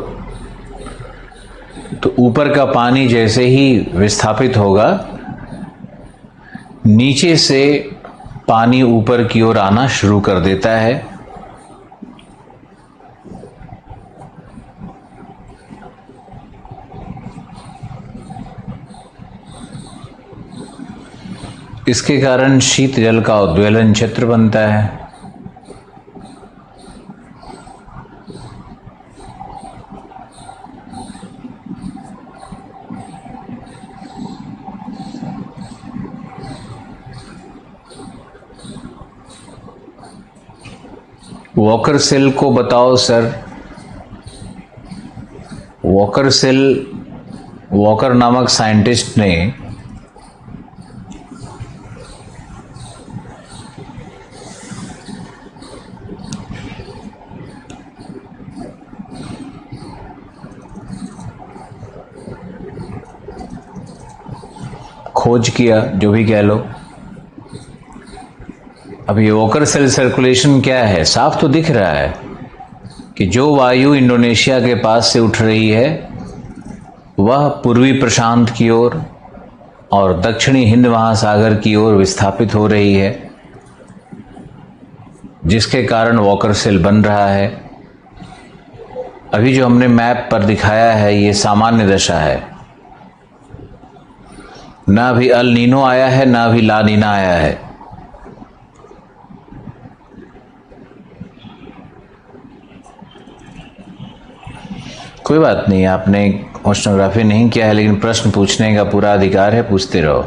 तो ऊपर का पानी जैसे ही विस्थापित होगा, नीचे से पानी ऊपर की ओर आना शुरू कर देता है। इसके कारण शीत जल का उद्वेलन क्षेत्र बनता है। वॉकर सेल को बताओ सर। वॉकर सेल, वॉकर नामक साइंटिस्ट ने खोज किया, जो भी कह लो। अब ये वॉकर सेल सर्कुलेशन क्या है? साफ तो दिख रहा है कि जो वायु इंडोनेशिया के पास से उठ रही है वह पूर्वी प्रशांत की ओर और दक्षिणी हिंद महासागर की ओर विस्थापित हो रही है, जिसके कारण वॉकर सेल बन रहा है। अभी जो हमने मैप पर दिखाया है ये सामान्य दशा है, ना अभी अल नीनो आया है ना अभी ला नीना आया है। कोई बात नहीं, आपने ओशनोग्राफी नहीं किया है लेकिन प्रश्न पूछने का पूरा अधिकार है, पूछते रहो।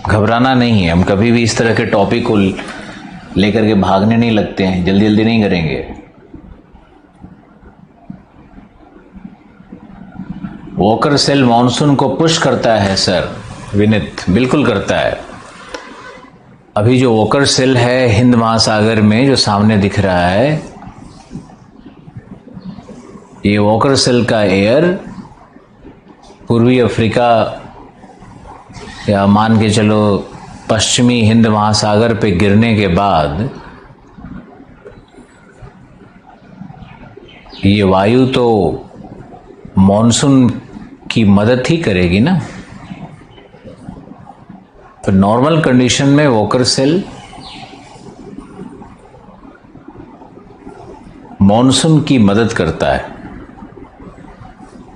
घबराना नहीं है, हम कभी भी इस तरह के टॉपिक को लेकर के भागने नहीं लगते हैं, जल्दी जल्दी नहीं करेंगे। वॉकर सेल मॉनसून को पुश करता है सर विनीत, बिल्कुल करता है। अभी जो वॉकर सेल है हिंद महासागर में जो सामने दिख रहा है, ये वॉकर सेल का एयर पूर्वी अफ्रीका या मान के चलो पश्चिमी हिंद महासागर पे गिरने के बाद ये वायु तो मॉनसून की मदद ही करेगी ना। तो नॉर्मल कंडीशन में वॉकर सेल मॉनसून की मदद करता है,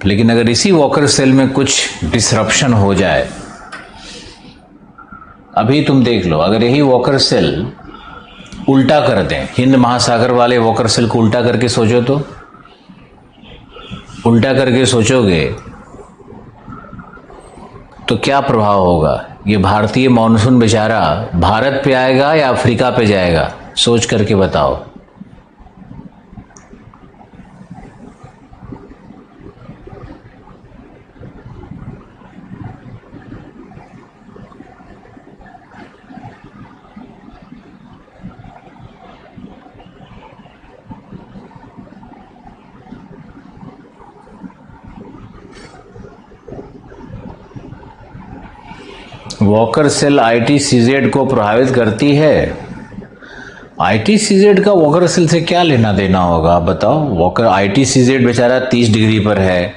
लेकिन अगर इसी वॉकर सेल में कुछ डिसरप्शन हो जाए, अभी तुम देख लो, अगर यही वॉकर सेल उल्टा कर दें, हिंद महासागर वाले वॉकर सेल को उल्टा करके सोचो, तो उल्टा करके सोचोगे तो क्या प्रभाव होगा। ये भारतीय मॉनसून बेचारा भारत पे आएगा या अफ्रीका पे जाएगा, सोच करके बताओ। वॉकर सेल ITCZ को प्रभावित करती है। ITCZ का वॉकर सेल से क्या लेना देना होगा बताओ। वॉकर ITCZ बेचारा 30 डिग्री पर है,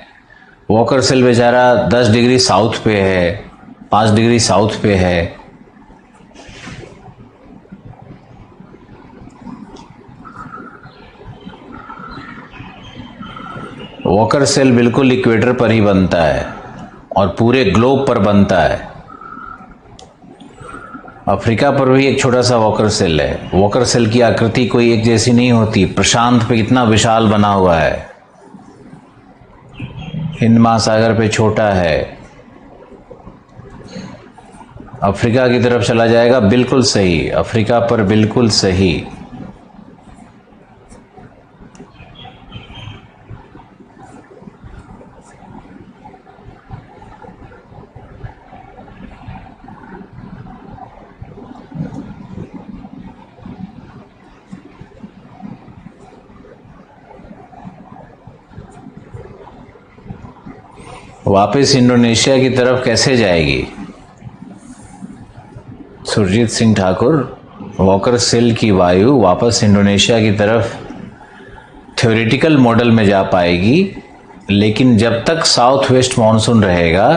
वॉकर सेल बेचारा 10 डिग्री साउथ पे है, 5 डिग्री साउथ पे है। वॉकर सेल बिल्कुल इक्वेटर पर ही बनता है और पूरे ग्लोब पर बनता है। अफ्रीका पर भी एक छोटा सा वॉकर सेल है। वॉकर सेल की आकृति कोई एक जैसी नहीं होती, प्रशांत पे कितना विशाल बना हुआ है, हिंद महासागर पे छोटा है। अफ्रीका की तरफ चला जाएगा, बिल्कुल सही, अफ्रीका पर बिल्कुल सही। वापस इंडोनेशिया की तरफ कैसे जाएगी? सुरजीत सिंह ठाकुर, वॉकर सेल की वायु वापस इंडोनेशिया की तरफ थ्योरेटिकल मॉडल में जा पाएगी, लेकिन जब तक साउथ वेस्ट मानसून रहेगा,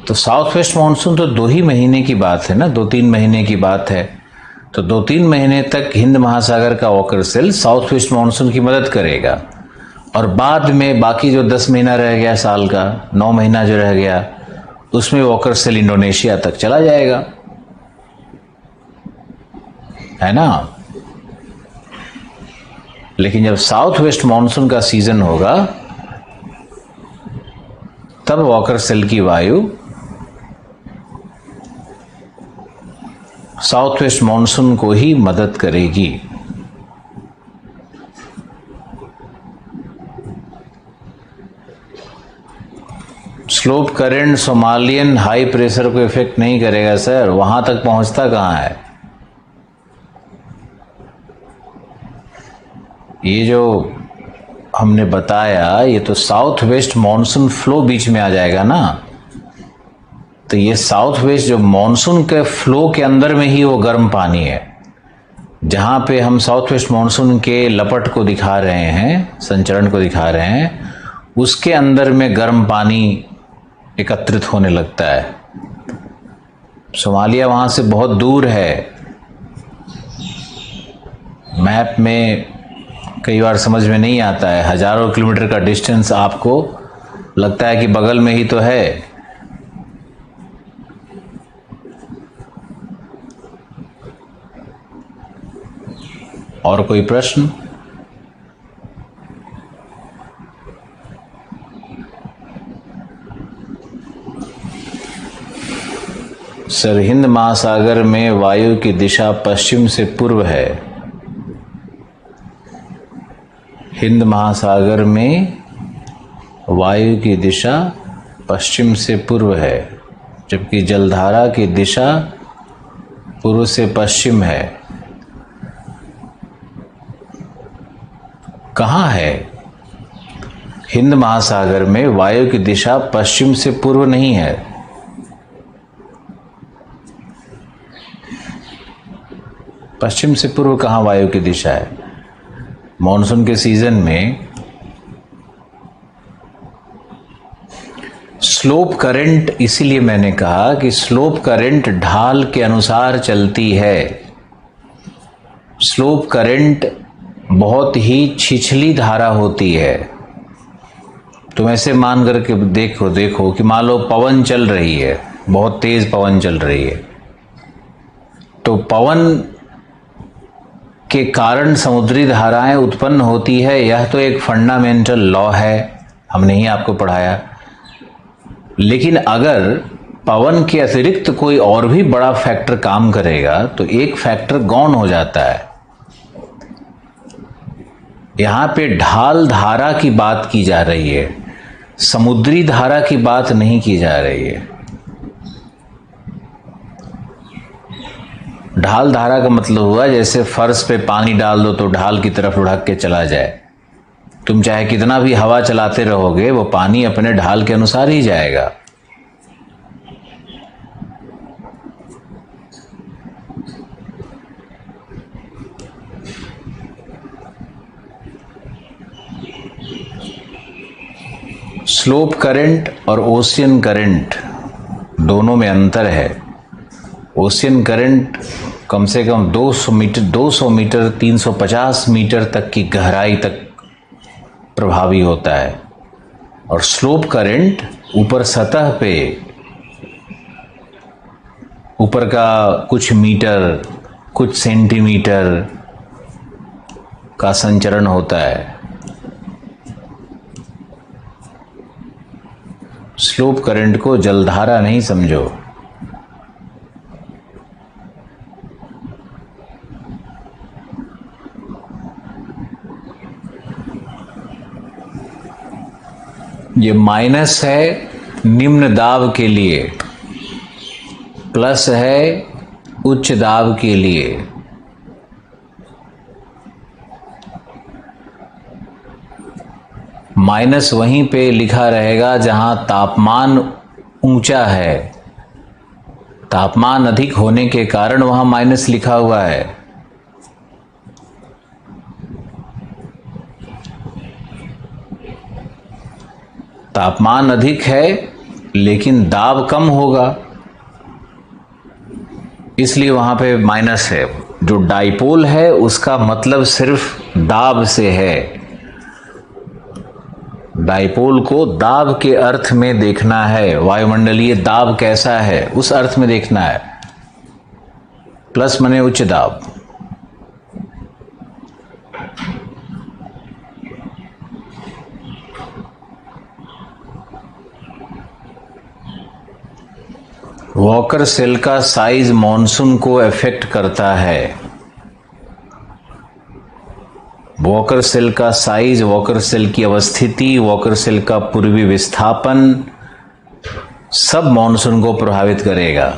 तो साउथ वेस्ट मानसून तो 2 ही महीने की बात है ना, 2-3 महीने की बात है। तो 2-3 महीने तक हिंद महासागर का Walker cell south west monsoon की मदद करेगा, और बाद में बाकी जो 10 महीना रह गया साल का, 9 महीना जो रह गया, उसमें वॉकर सेल इंडोनेशिया तक चला जाएगा, है ना। लेकिन जब साउथ वेस्ट मानसून का सीजन होगा, तब वॉकर सेल की वायु साउथ वेस्ट मानसून को ही मदद करेगी। Slope current Somalian high pressure को इफेक्ट नहीं करेगा सर, वहां तक पहुंचता कहां है। ये जो हमने बताया, ये तो साउथ वेस्ट मानसून फ्लो बीच में आ जाएगा ना। तो ये साउथ वेस्ट जो मानसून के फ्लो के अंदर में ही वो गर्म पानी है, जहां पे हम साउथ वेस्ट मानसून के लपट को दिखा रहे हैं, संचरण को दिखा रहे हैं, उसके अंदर में गर्म पानी एकत्रित होने लगता है। सोमालिया वहां से बहुत दूर है, मैप में कई बार समझ में नहीं आता है। हजारों किलोमीटर का डिस्टेंस आपको लगता है कि बगल में ही तो है। और कोई प्रश्न? सर, हिंद महासागर में वायु की दिशा पश्चिम से पूर्व है। हिंद महासागर में वायु की दिशा पश्चिम से पूर्व है, जबकि जलधारा की दिशा पूर्व से पश्चिम है। कहाँ है? हिंद महासागर में वायु की दिशा पश्चिम से पूर्व नहीं है, पश्चिम से पूर्व कहाँ वायु की दिशा है? मॉनसून के सीजन में स्लोप करंट, इसीलिए मैंने कहा कि स्लोप करंट ढाल के अनुसार चलती है। स्लोप करंट बहुत ही छिछली धारा होती है। तुम ऐसे मान करके देखो कि मान लो पवन चल रही है, बहुत तेज पवन चल रही है, तो पवन के कारण समुद्री धाराएं उत्पन्न होती है। यह तो एक फंडामेंटल लॉ है, हमने ही आपको पढ़ाया। लेकिन अगर पवन के अतिरिक्त कोई और भी बड़ा फैक्टर काम करेगा तो एक फैक्टर गौण हो जाता है। यहां पे ढाल धारा की बात की जा रही है, समुद्री धारा की बात नहीं की जा रही है। ढाल धारा का मतलब हुआ जैसे फर्श पे पानी डाल दो तो ढाल की तरफ लुढ़क के चला जाए। तुम चाहे कितना भी हवा चलाते रहोगे, वो पानी अपने ढाल के अनुसार ही जाएगा। स्लोप करंट और ओशियन करंट दोनों में अंतर है। ओशियन करंट कम से कम 200 मीटर 350 मीटर तक की गहराई तक प्रभावी होता है, और स्लोप करंट ऊपर सतह पे ऊपर का कुछ मीटर कुछ सेंटीमीटर का संचरण होता है। स्लोप करंट को जलधारा नहीं समझो। ये माइनस है निम्न दाब के लिए, प्लस है उच्च दाब के लिए। माइनस वहीं पे लिखा रहेगा जहां तापमान ऊंचा है। तापमान अधिक होने के कारण वहां माइनस लिखा हुआ है। तापमान अधिक है लेकिन दाब कम होगा, इसलिए वहां पे माइनस है। जो डाइपोल है उसका मतलब सिर्फ दाब से है। डाइपोल को दाब के अर्थ में देखना है, वायुमंडलीय दाब कैसा है उस अर्थ में देखना है। प्लस माने उच्च दाब। वॉकर सेल का साइज मॉनसून को अफेक्ट करता है। वॉकर सेल का साइज, वॉकर सेल की अवस्थिति, वॉकर सेल का पूर्वी विस्थापन सब मॉनसून को प्रभावित करेगा।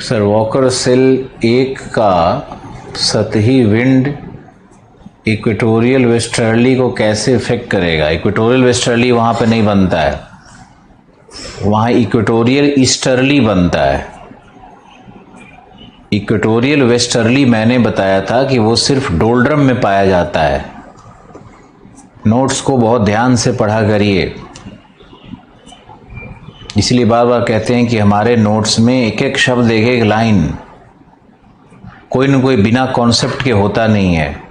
सर वॉकर सेल एक का सतही विंड इक्वेटोरियल वेस्टर्ली को कैसे इफेक्ट करेगा? इक्वेटोरियल वेस्टर्ली वहाँ पे नहीं बनता है, वहाँ इक्वेटोरियल ईस्टर्ली बनता है। इक्वेटोरियल वेस्टर्ली मैंने बताया था कि वो सिर्फ डोल्ड्रम में पाया जाता है। नोट्स को बहुत ध्यान से पढ़ा करिए, इसलिए बार बार कहते हैं कि हमारे नोट्स में एक एक शब्द, एक एक लाइन, कोई न कोई बिना कॉन्सेप्ट के होता नहीं है।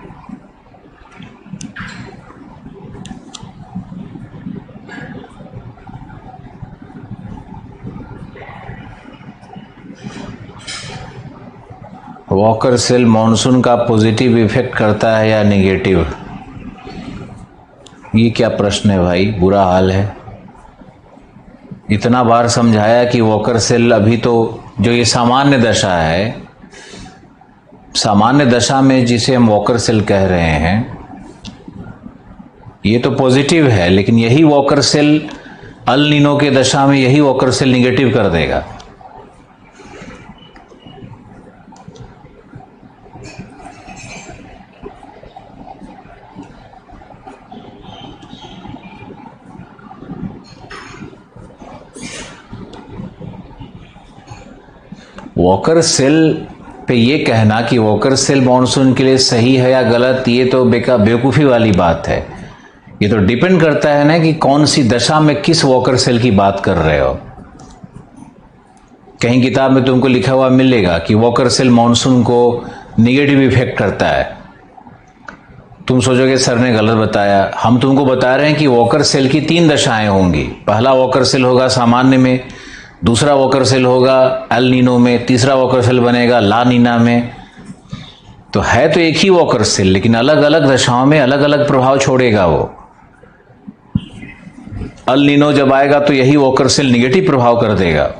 वॉकर सेल मॉनसून का पॉजिटिव इफेक्ट करता है या नेगेटिव? ये क्या प्रश्न है भाई, बुरा हाल है। इतना बार समझाया कि वॉकर सेल अभी तो जो ये सामान्य दशा है, सामान्य दशा में जिसे हम वॉकर सेल कह रहे हैं, ये तो पॉजिटिव है, लेकिन यही वॉकर सेल अल नीनो के दशा में यही वॉकर सेल निगेटिव कर देगा। वॉकर सेल पे ये कहना कि वॉकर सेल मॉनसून के लिए सही है या गलत, ये तो बेवकूफ़ी वाली बात है। ये तो डिपेंड करता है ना कि कौन सी दशा में किस वॉकर सेल की बात कर रहे हो। कहीं किताब में तुमको लिखा हुआ मिलेगा कि वॉकर सेल मॉनसून को निगेटिव इफेक्ट करता है, तुम सोचोगे सर ने गलत बताया। हम तुमको बता रहे हैं कि वॉकर सेल की 3 दशाएं होंगी। पहला वॉकर सेल होगा सामान्य में, दूसरा वॉकर सेल होगा एल नीनो में, तीसरा वॉकर सेल बनेगा ला नीना में। तो है तो एक ही वॉकर सेल, लेकिन अलग अलग दशाओं में अलग अलग प्रभाव छोड़ेगा वो। एल नीनो जब आएगा तो यही वॉकर सेल निगेटिव प्रभाव कर देगा।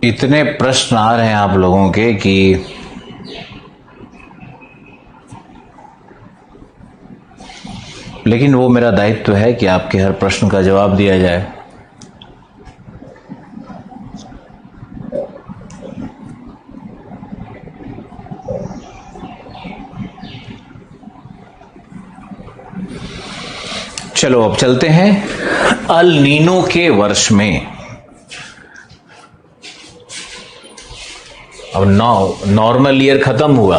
इतने प्रश्न आ रहे हैं आप लोगों के कि लेकिन वो मेरा दायित्व है कि आपके हर प्रश्न का जवाब दिया जाए। चलो अब चलते हैं अल नीनो के वर्ष में। अब नॉर्मल ईयर खत्म हुआ,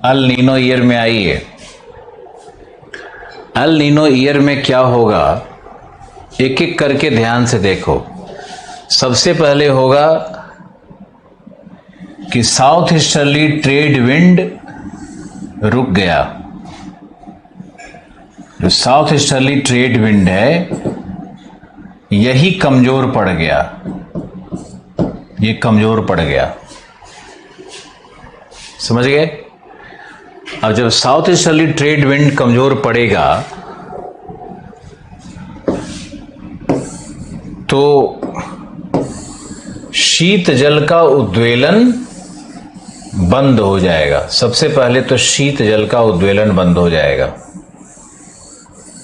अल नीनो ईयर में आइए। अल नीनो ईयर में क्या होगा, एक एक करके ध्यान से देखो। सबसे पहले होगा कि साउथ ईस्टर्ली ट्रेड विंड रुक गया। जो साउथ ईस्टर्ली ट्रेड विंड है यही कमजोर पड़ गया, ये कमजोर पड़ गया, समझ गए? अब जब साउथ ईस्टर्ली ट्रेड विंड कमजोर पड़ेगा तो शीत जल का उद्वेलन बंद हो जाएगा। सबसे पहले तो शीत जल का उद्वेलन बंद हो जाएगा।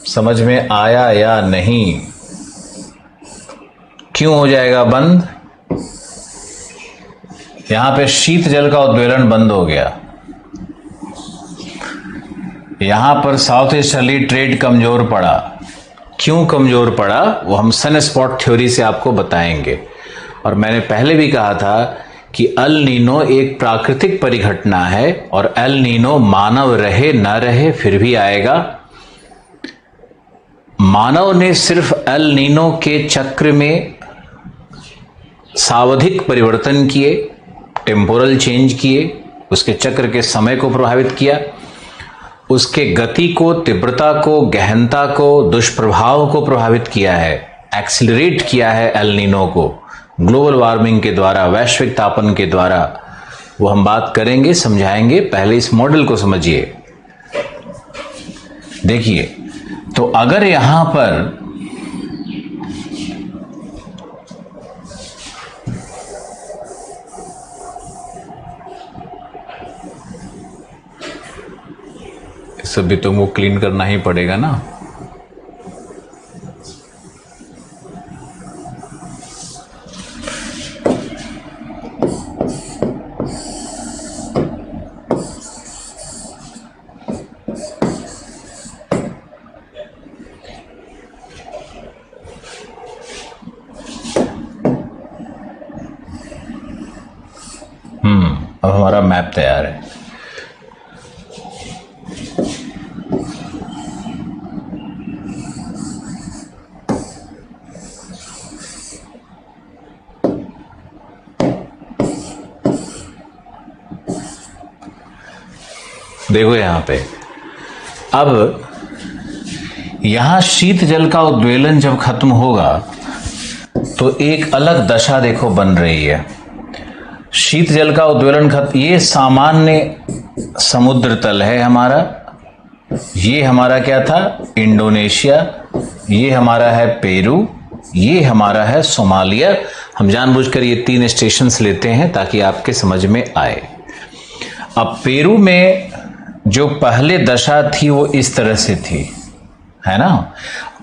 समझ में आया या नहीं? क्यों हो जाएगा बंद? यहां पे शीत जल का उद्वेलन बंद हो गया, यहां पर साउथ ईस्टर्ली ट्रेड कमजोर पड़ा। क्यों कमजोर पड़ा वो हम सन स्पॉट थ्योरी से आपको बताएंगे। और मैंने पहले भी कहा था कि अल नीनो एक प्राकृतिक परिघटना है और एल नीनो मानव रहे न रहे फिर भी आएगा। मानव ने सिर्फ एल नीनो के चक्र में सावधिक परिवर्तन किए, टेम्पोरल चेंज किए, उसके चक्र के समय को प्रभावित किया, उसके गति को, तीव्रता को, गहनता को, दुष्प्रभाव को प्रभावित किया है, एक्सिलरेट किया है एल नीनो को ग्लोबल वार्मिंग के द्वारा, वैश्विक तापन के द्वारा। वो हम बात करेंगे, समझाएंगे। पहले इस मॉडल को समझिए। देखिए, तो अगर यहां पर सभी तो वो क्लीन करना ही पड़ेगा ना। अब हमारा मैप तैयार है। देखो यहां पे, अब यहां शीत जल का उद्वेलन जब खत्म होगा तो एक अलग दशा देखो बन रही है। शीत जल का उद्वेलन खत्म, ये सामान्य समुद्र तल है हमारा। ये हमारा क्या था? इंडोनेशिया। ये हमारा है पेरू। ये हमारा है सोमालिया। हम जानबूझकर ये 3 स्टेशंस लेते हैं ताकि आपके समझ में आए। अब पेरू में जो पहले दशा थी वो इस तरह से थी, है ना।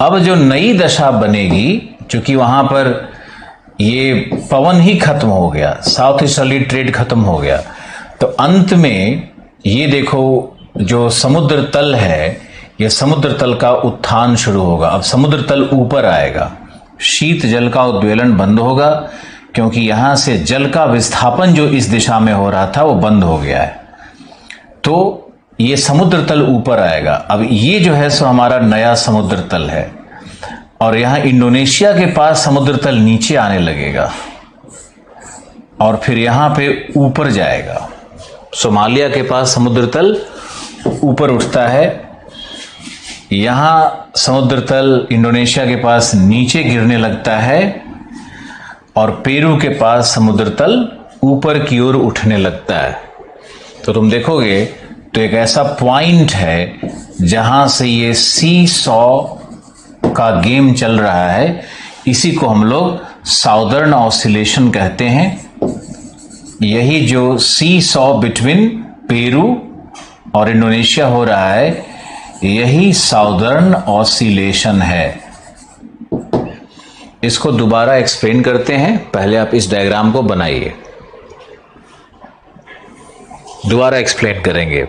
अब जो नई दशा बनेगी, क्योंकि वहां पर ये पवन ही खत्म हो गया, साउथ ईस्टर्ली ट्रेड खत्म हो गया, तो अंत में ये देखो जो समुद्र तल है, ये समुद्र तल का उत्थान शुरू होगा। अब समुद्र तल ऊपर आएगा, शीत जल का उद्वेलन बंद होगा, क्योंकि यहां से जल का विस्थापन जो इस दिशा में हो रहा था वो बंद हो गया है। तो ये समुद्र तल ऊपर आएगा। अब ये जो है सो हमारा नया समुद्र तल है, और यहां इंडोनेशिया के पास समुद्र तल नीचे आने लगेगा और फिर यहां पे ऊपर जाएगा। सोमालिया के पास समुद्र तल ऊपर उठता है, यहां समुद्र तल इंडोनेशिया के पास नीचे गिरने लगता है, और पेरू के पास समुद्र तल ऊपर की ओर उठने लगता है। तो तुम देखोगे तो एक ऐसा पॉइंट है जहां से ये सी सॉ का गेम चल रहा है। इसी को हम लोग साउदर्न ऑसिलेशन कहते हैं। यही जो सी सॉ बिटवीन पेरू और इंडोनेशिया हो रहा है, यही साउदर्न ऑसिलेशन है। इसको दोबारा एक्सप्लेन करते हैं। पहले आप इस डायग्राम को बनाइए, दोबारा एक्सप्लेन करेंगे।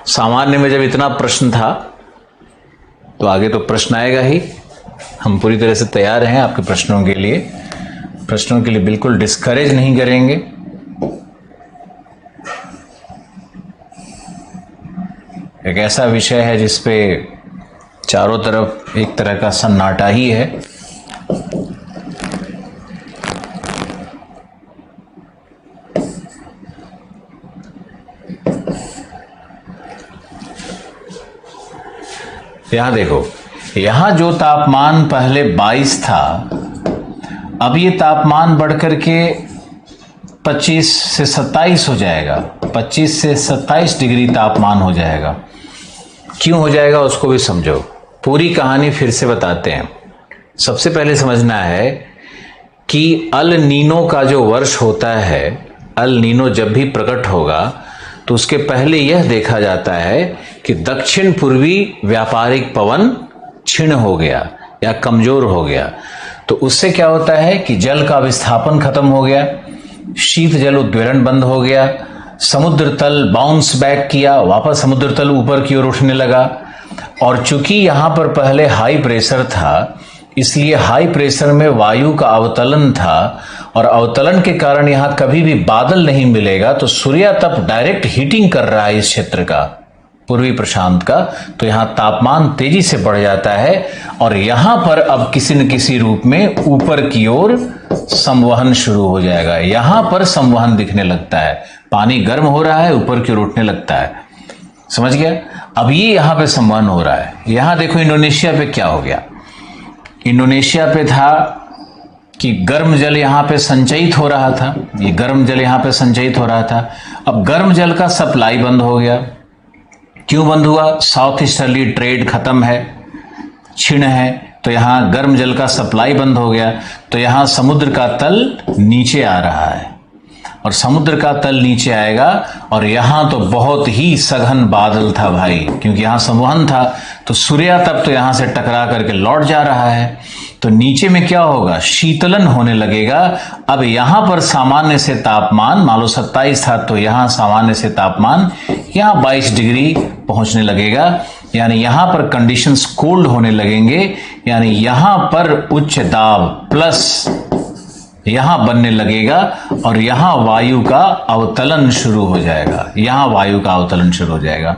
सामान्य में जब इतना प्रश्न था तो आगे तो प्रश्न आएगा ही। हम पूरी तरह से तैयार हैं आपके प्रश्नों के लिए। प्रश्नों के लिए बिल्कुल डिस्करेज नहीं करेंगे। एक ऐसा विषय है जिसपे चारों तरफ एक तरह का सन्नाटा ही है। यहां देखो, यहां जो तापमान पहले 22 था, अब ये तापमान बढ़कर के 25 से 27 हो जाएगा। 25 से 27 डिग्री तापमान हो जाएगा। क्यों हो जाएगा उसको भी समझो। पूरी कहानी फिर से बताते हैं। सबसे पहले समझना है कि अल नीनो का जो वर्ष होता है, अल नीनो जब भी प्रकट होगा तो उसके पहले यह देखा जाता है कि दक्षिण पूर्वी व्यापारिक पवन क्षीण हो गया या कमजोर हो गया। तो उससे क्या होता है कि जल का विस्थापन खत्म हो गया, शीत जल उद्वेलन बंद हो गया, समुद्र तल बाउंस बैक किया, वापस समुद्र तल ऊपर की ओर उठने लगा। और चूंकि यहां पर पहले हाई प्रेशर था, इसलिए हाई प्रेशर में वायु का अवतलन था, और अवतलन के कारण यहां कभी भी बादल नहीं मिलेगा। तो सूर्यातप डायरेक्ट हीटिंग कर रहा है इस क्षेत्र का, पूर्वी प्रशांत का। तो यहां तापमान तेजी से बढ़ जाता है, और यहां पर अब किसी न किसी रूप में ऊपर की ओर संवहन शुरू हो जाएगा। यहां पर संवहन दिखने लगता है, पानी गर्म हो रहा है, ऊपर की ओर उठने लगता है। समझ गया? अब ये यहां पे संवहन हो रहा है। यहां देखो इंडोनेशिया पे क्या हो गया। इंडोनेशिया पे था कि गर्म जल यहां पे संचयित हो रहा था, ये गर्म जल यहां पे संचयित हो रहा था। अब गर्म जल का सप्लाई बंद हो गया। क्यों बंद हुआ? साउथ ईस्टर्ली ट्रेड खत्म है, क्षीण है, तो यहां गर्म जल का सप्लाई बंद हो गया। तो यहां समुद्र का तल नीचे आ रहा है, और समुद्र का तल नीचे आएगा, और यहां तो बहुत ही सघन बादल था भाई, क्योंकि यहां संवहन था, तो सूर्य तब तो यहां से टकरा करके लौट जा रहा है। तो नीचे में क्या होगा? शीतलन होने लगेगा। अब यहां पर सामान्य से तापमान मान लो 27 था, तो यहां सामान्य से तापमान यहां 22 डिग्री पहुंचने लगेगा, यानी यहां पर कंडीशंस कोल्ड होने लगेंगे, यानी यहां पर उच्च दाब प्लस यहां बनने लगेगा, और यहां वायु का अवतलन शुरू हो जाएगा, यहां वायु का अवतलन शुरू हो जाएगा।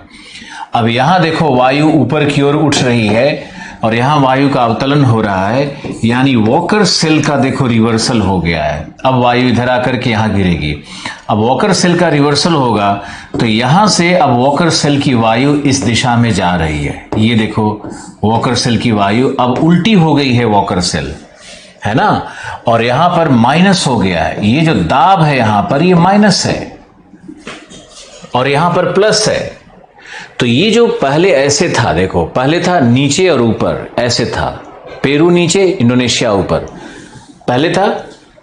अब यहां देखो वायु ऊपर की ओर उठ रही है, और यहां वायु का अवतलन हो रहा है, यानी वॉकर सेल का देखो रिवर्सल हो गया है। अब वायु इधर आकर के यहां गिरेगी। अब वॉकर सेल का रिवर्सल होगा, तो यहां से अब वॉकर सेल की वायु इस दिशा में जा रही है। ये देखो वॉकर सेल की वायु अब उल्टी हो गई है, वॉकर सेल है ना, और यहां पर माइनस हो गया है। ये जो दाब है यहां पर, ये माइनस है, और यहां पर प्लस है। तो ये जो पहले ऐसे था, देखो पहले था नीचे और ऊपर, ऐसे था, पेरू नीचे इंडोनेशिया ऊपर, पहले था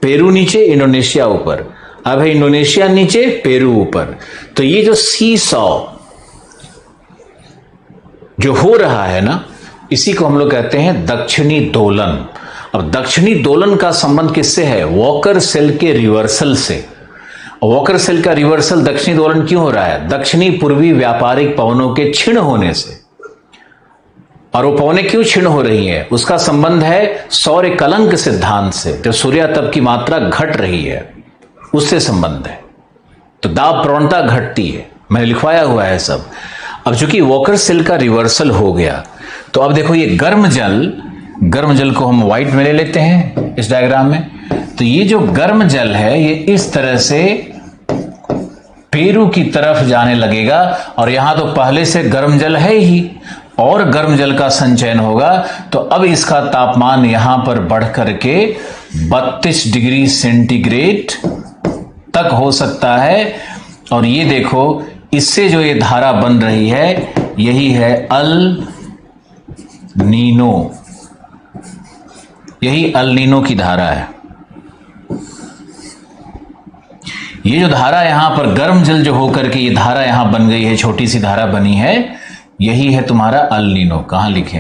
पेरू नीचे इंडोनेशिया ऊपर, अब है इंडोनेशिया नीचे पेरू ऊपर। तो ये जो सी सॉ जो हो रहा है ना, इसी को हम लोग कहते हैं दक्षिणी दोलन। अब दक्षिणी दोलन का संबंध किससे है? वॉकर सेल के रिवर्सल से। वॉकर सेल का रिवर्सल दक्षिणी दोलन क्यों हो रहा है? दक्षिणी पूर्वी व्यापारिक पवनों के क्षीण होने से। और वो पवनें क्यों क्षीण हो रही हैं? उसका संबंध है सौर्य कलंक सिद्धांत से, जब सूर्यातप की मात्रा घट रही है उससे संबंध है, तो दाब प्रवणता घटती है। मैंने लिखवाया हुआ है सब। अब चूंकि वॉकर सेल का रिवर्सल हो गया, तो अब देखो ये गर्म जल को हम व्हाइट में ले लेते हैं इस डायग्राम में। तो ये जो गर्म जल है, ये इस तरह से पेरू की तरफ जाने लगे, और यहां तो पहले से गर्म जल है ही, और गर्म जल का संचयन होगा, तो अब इसका तापमान यहां पर बढ़ करके 32 डिग्री सेंटीग्रेड तक हो सकता है। और ये देखो इससे जो ये धारा बन रही है, यही है अल नीनो, यही अल नीनो की धारा है। ये जो धारा यहां पर गर्म जल जो होकर के ये धारा यहां बन गई है, छोटी सी धारा बनी है, यही है तुम्हारा अल नीनो। कहां लिखे?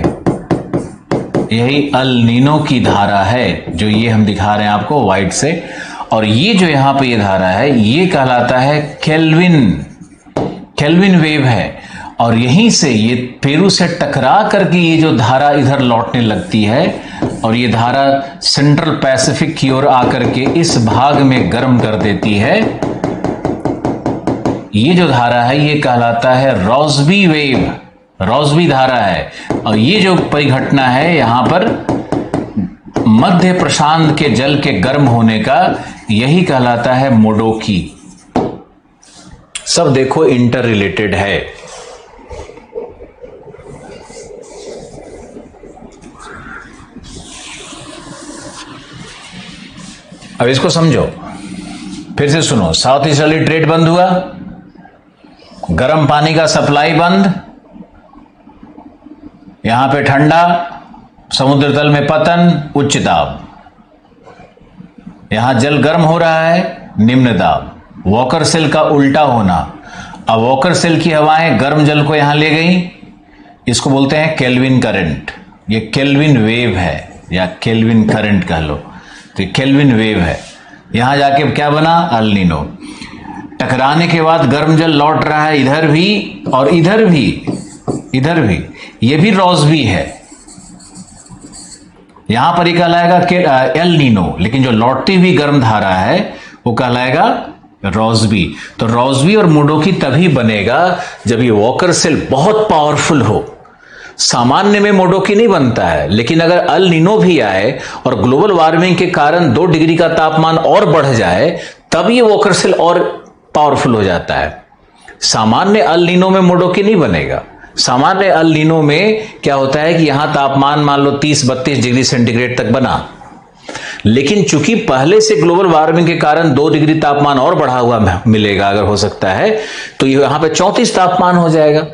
यही अल नीनो की धारा है, जो ये हम दिखा रहे हैं आपको व्हाइट से। और ये जो यहां पे ये धारा है, ये कहलाता है केल्विन वेव है। और यहीं से ये पेरू से टकरा करके ये जो धारा इधर लौटने लगती है, और ये धारा सेंट्रल पैसिफिक की ओर आकर के इस भाग में गर्म कर देती है। ये जो धारा है ये कहलाता है रॉसबी वेव, रॉसबी धारा है। और ये जो परिघटना है यहां पर मध्य प्रशांत के जल के गर्म होने का, यही कहलाता है मोडोकी। सब देखो इंटर रिलेटेड है। अब इसको समझो, फिर से सुनो। साउथ ईस्टर्ली ट्रेड बंद हुआ, गर्म पानी का सप्लाई बंद, यहां पे ठंडा, समुद्र तल में पतन, उच्च दाब, यहां जल गर्म हो रहा है, निम्न दाब, वॉकर सेल का उल्टा होना। अब वॉकर सेल की हवाएं गर्म जल को यहां ले गई, इसको बोलते हैं केल्विन करंट। ये केल्विन वेव है, या केल्विन करंट कह लो, तो केल्विन वेव है। यहां जाके क्या बना? El Nino. टकराने के बाद गर्म जल लौट रहा है इधर भी, और इधर भी, इधर भी, ये भी रॉसबी है। यहां पर ही कहलाएगा कि एल नीनो, लेकिन जो लौटती हुई गर्म धारा है वो कहलाएगा रॉसबी। तो रॉसबी और मोडोकी तभी बनेगा जब ये वॉकर सेल बहुत पावरफुल हो। सामान्य में मोडोकी नहीं बनता है, लेकिन अगर अल नीनो भी आए और ग्लोबल वार्मिंग के कारण 2 डिग्री का तापमान और बढ़ जाए, तब ये वॉकर सेल और पावरफुल हो जाता है। सामान्य अल नीनो में मोडोकी नहीं बनेगा। सामान्य अल नीनो में क्या होता है कि यहां तापमान मान लो 30-32 डिग्री सेंटीग्रेड तक बना, लेकिन चूंकि पहले से ग्लोबल वार्मिंग के कारण 2 डिग्री तापमान और बढ़ा हुआ मिलेगा अगर हो सकता है, तो ये यहां पे 34 तापमान हो जाएगा।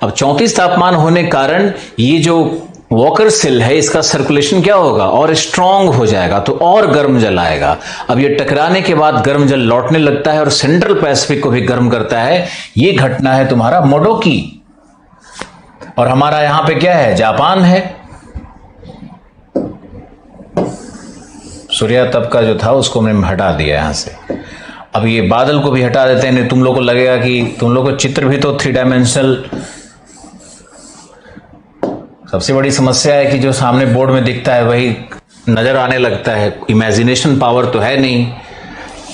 अब 34 तापमान होने के कारण ये जो वॉकर सेल है इसका सर्कुलेशन क्या होगा, और स्ट्रांग हो जाएगा, तो और गर्म जल आएगा। अब ये टकराने के बाद गर्म जल लौटने लगता है और सेंट्रल पैसिफिक को भी गर्म करता है। ये घटना है तुम्हारा मोडोकी। और हमारा यहां पे क्या है, जापान है। सूर्य तप का जो था उसको मैंने हटा दिया यहां से। अब ये बादल को भी हटा देते हैं, नहीं तुम लोग को लगेगा कि तुम लोग को चित्र भी तो 3 डायमेंशनल। सबसे बड़ी समस्या है कि जो सामने बोर्ड में दिखता है वही नजर आने लगता है, इमेजिनेशन पावर तो है नहीं।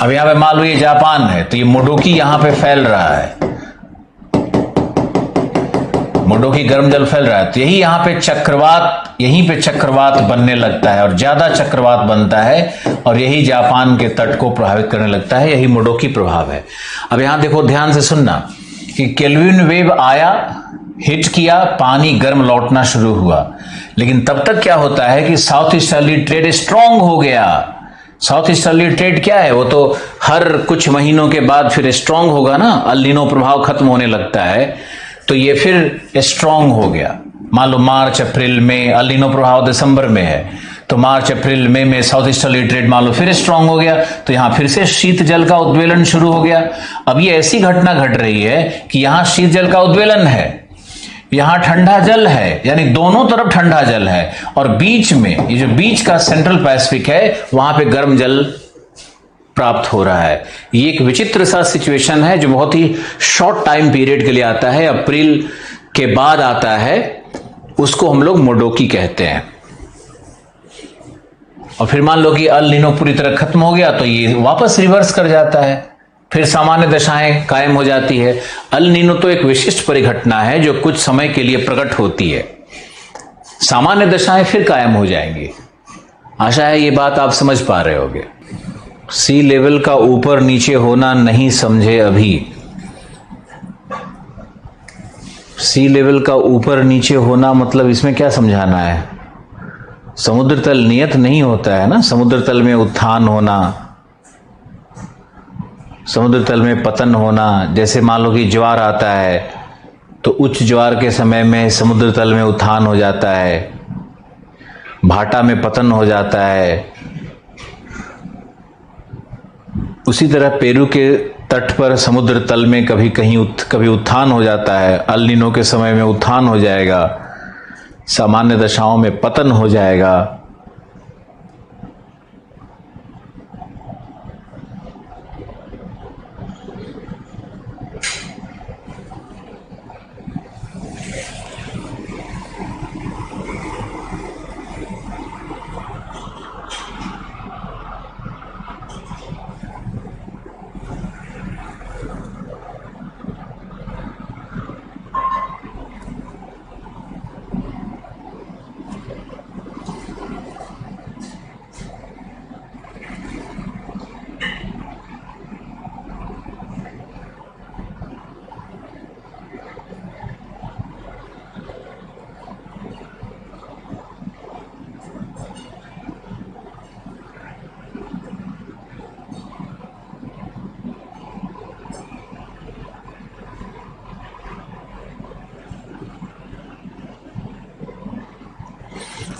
अब यहां पे मान लो ये जापान है, तो ये मोडोकी यहां पे फैल रहा है, मोडोकी गर्म जल फैल रहा है, तो यही यहीं पे चक्रवात बनने लगता है और ज्यादा चक्रवात बनता है और यही जापान के तट को प्रभावित करने लगता है। यही मोडोकी प्रभाव है। अब यहां देखो, ध्यान से सुनना कि केल्विन वेव आया, हिट किया, पानी गर्म लौटना शुरू हुआ, लेकिन तब तक क्या होता है कि साउथ ईस्टर्ली ट्रेड स्ट्रांग हो गया। साउथ ईस्टर्ली ट्रेड क्या है, वो तो हर कुछ महीनों के बाद फिर स्ट्रांग होगा ना, अल नीनो प्रभाव खत्म होने लगता है, तो ये फिर स्ट्रांग हो गया। मान लो मार्च अप्रैल में, अल नीनो प्रभाव दिसंबर में है, तो मार्च अप्रैल मई में साउथ ईस्टर्ली ट्रेड मान लो फिर स्ट्रांग हो गया, तो यहां फिर से शीत जल का उद्वेलन शुरू हो गया। अब ये ऐसी घटना घट रही है कि यहां शीत जल का उद्वेलन है, यहां ठंडा जल है, यानी दोनों तरफ ठंडा जल है, और बीच में ये जो बीच का सेंट्रल पैसिफिक है वहां पे गर्म जल प्राप्त हो रहा है। ये एक विचित्र सा सिचुएशन है जो बहुत ही शॉर्ट टाइम पीरियड के लिए आता है, अप्रैल के बाद आता है, उसको हम लोग मोडोकी कहते हैं। और फिर मान लो कि अल नीनो पूरी तरह खत्म हो गया तो ये वापस रिवर्स कर जाता है, फिर सामान्य दशाएं कायम हो जाती है। अल नीनो तो एक विशिष्ट परिघटना है जो कुछ समय के लिए प्रकट होती है, सामान्य दशाएं फिर कायम हो जाएंगी। आशा है ये बात आप समझ पा रहे होंगे। सी लेवल का ऊपर नीचे होना नहीं समझे अभी। सी लेवल का ऊपर नीचे होना मतलब इसमें क्या समझाना है, समुद्र तल नियत नहीं होता है ना, समुद्र तल में उत्थान होना, समुद्र तल में पतन होना। जैसे मान लो कि ज्वार आता है तो उच्च ज्वार के समय में समुद्र तल में उत्थान हो जाता है, भाटा में पतन हो जाता है। उसी तरह पेरू के तट पर समुद्र तल में कभी उत्थान हो जाता है, अल नीनो के समय में उत्थान हो जाएगा, सामान्य दशाओं में पतन हो जाएगा।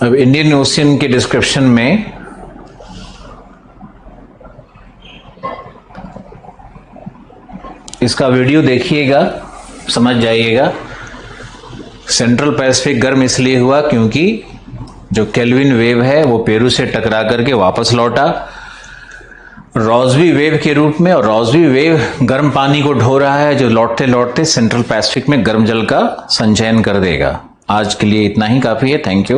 अब इंडियन ओशियन के डिस्क्रिप्शन में इसका वीडियो देखिएगा, समझ जाइएगा। सेंट्रल पैसिफिक गर्म इसलिए हुआ क्योंकि जो केल्विन वेव है वो पेरू से टकरा करके वापस लौटा रॉसबी वेव के रूप में, और रॉसबी वेव गर्म पानी को ढो रहा है जो लौटते लौटते सेंट्रल पैसिफिक में गर्म जल का संचयन कर देगा। आज के लिए इतना ही काफी है। Thank you.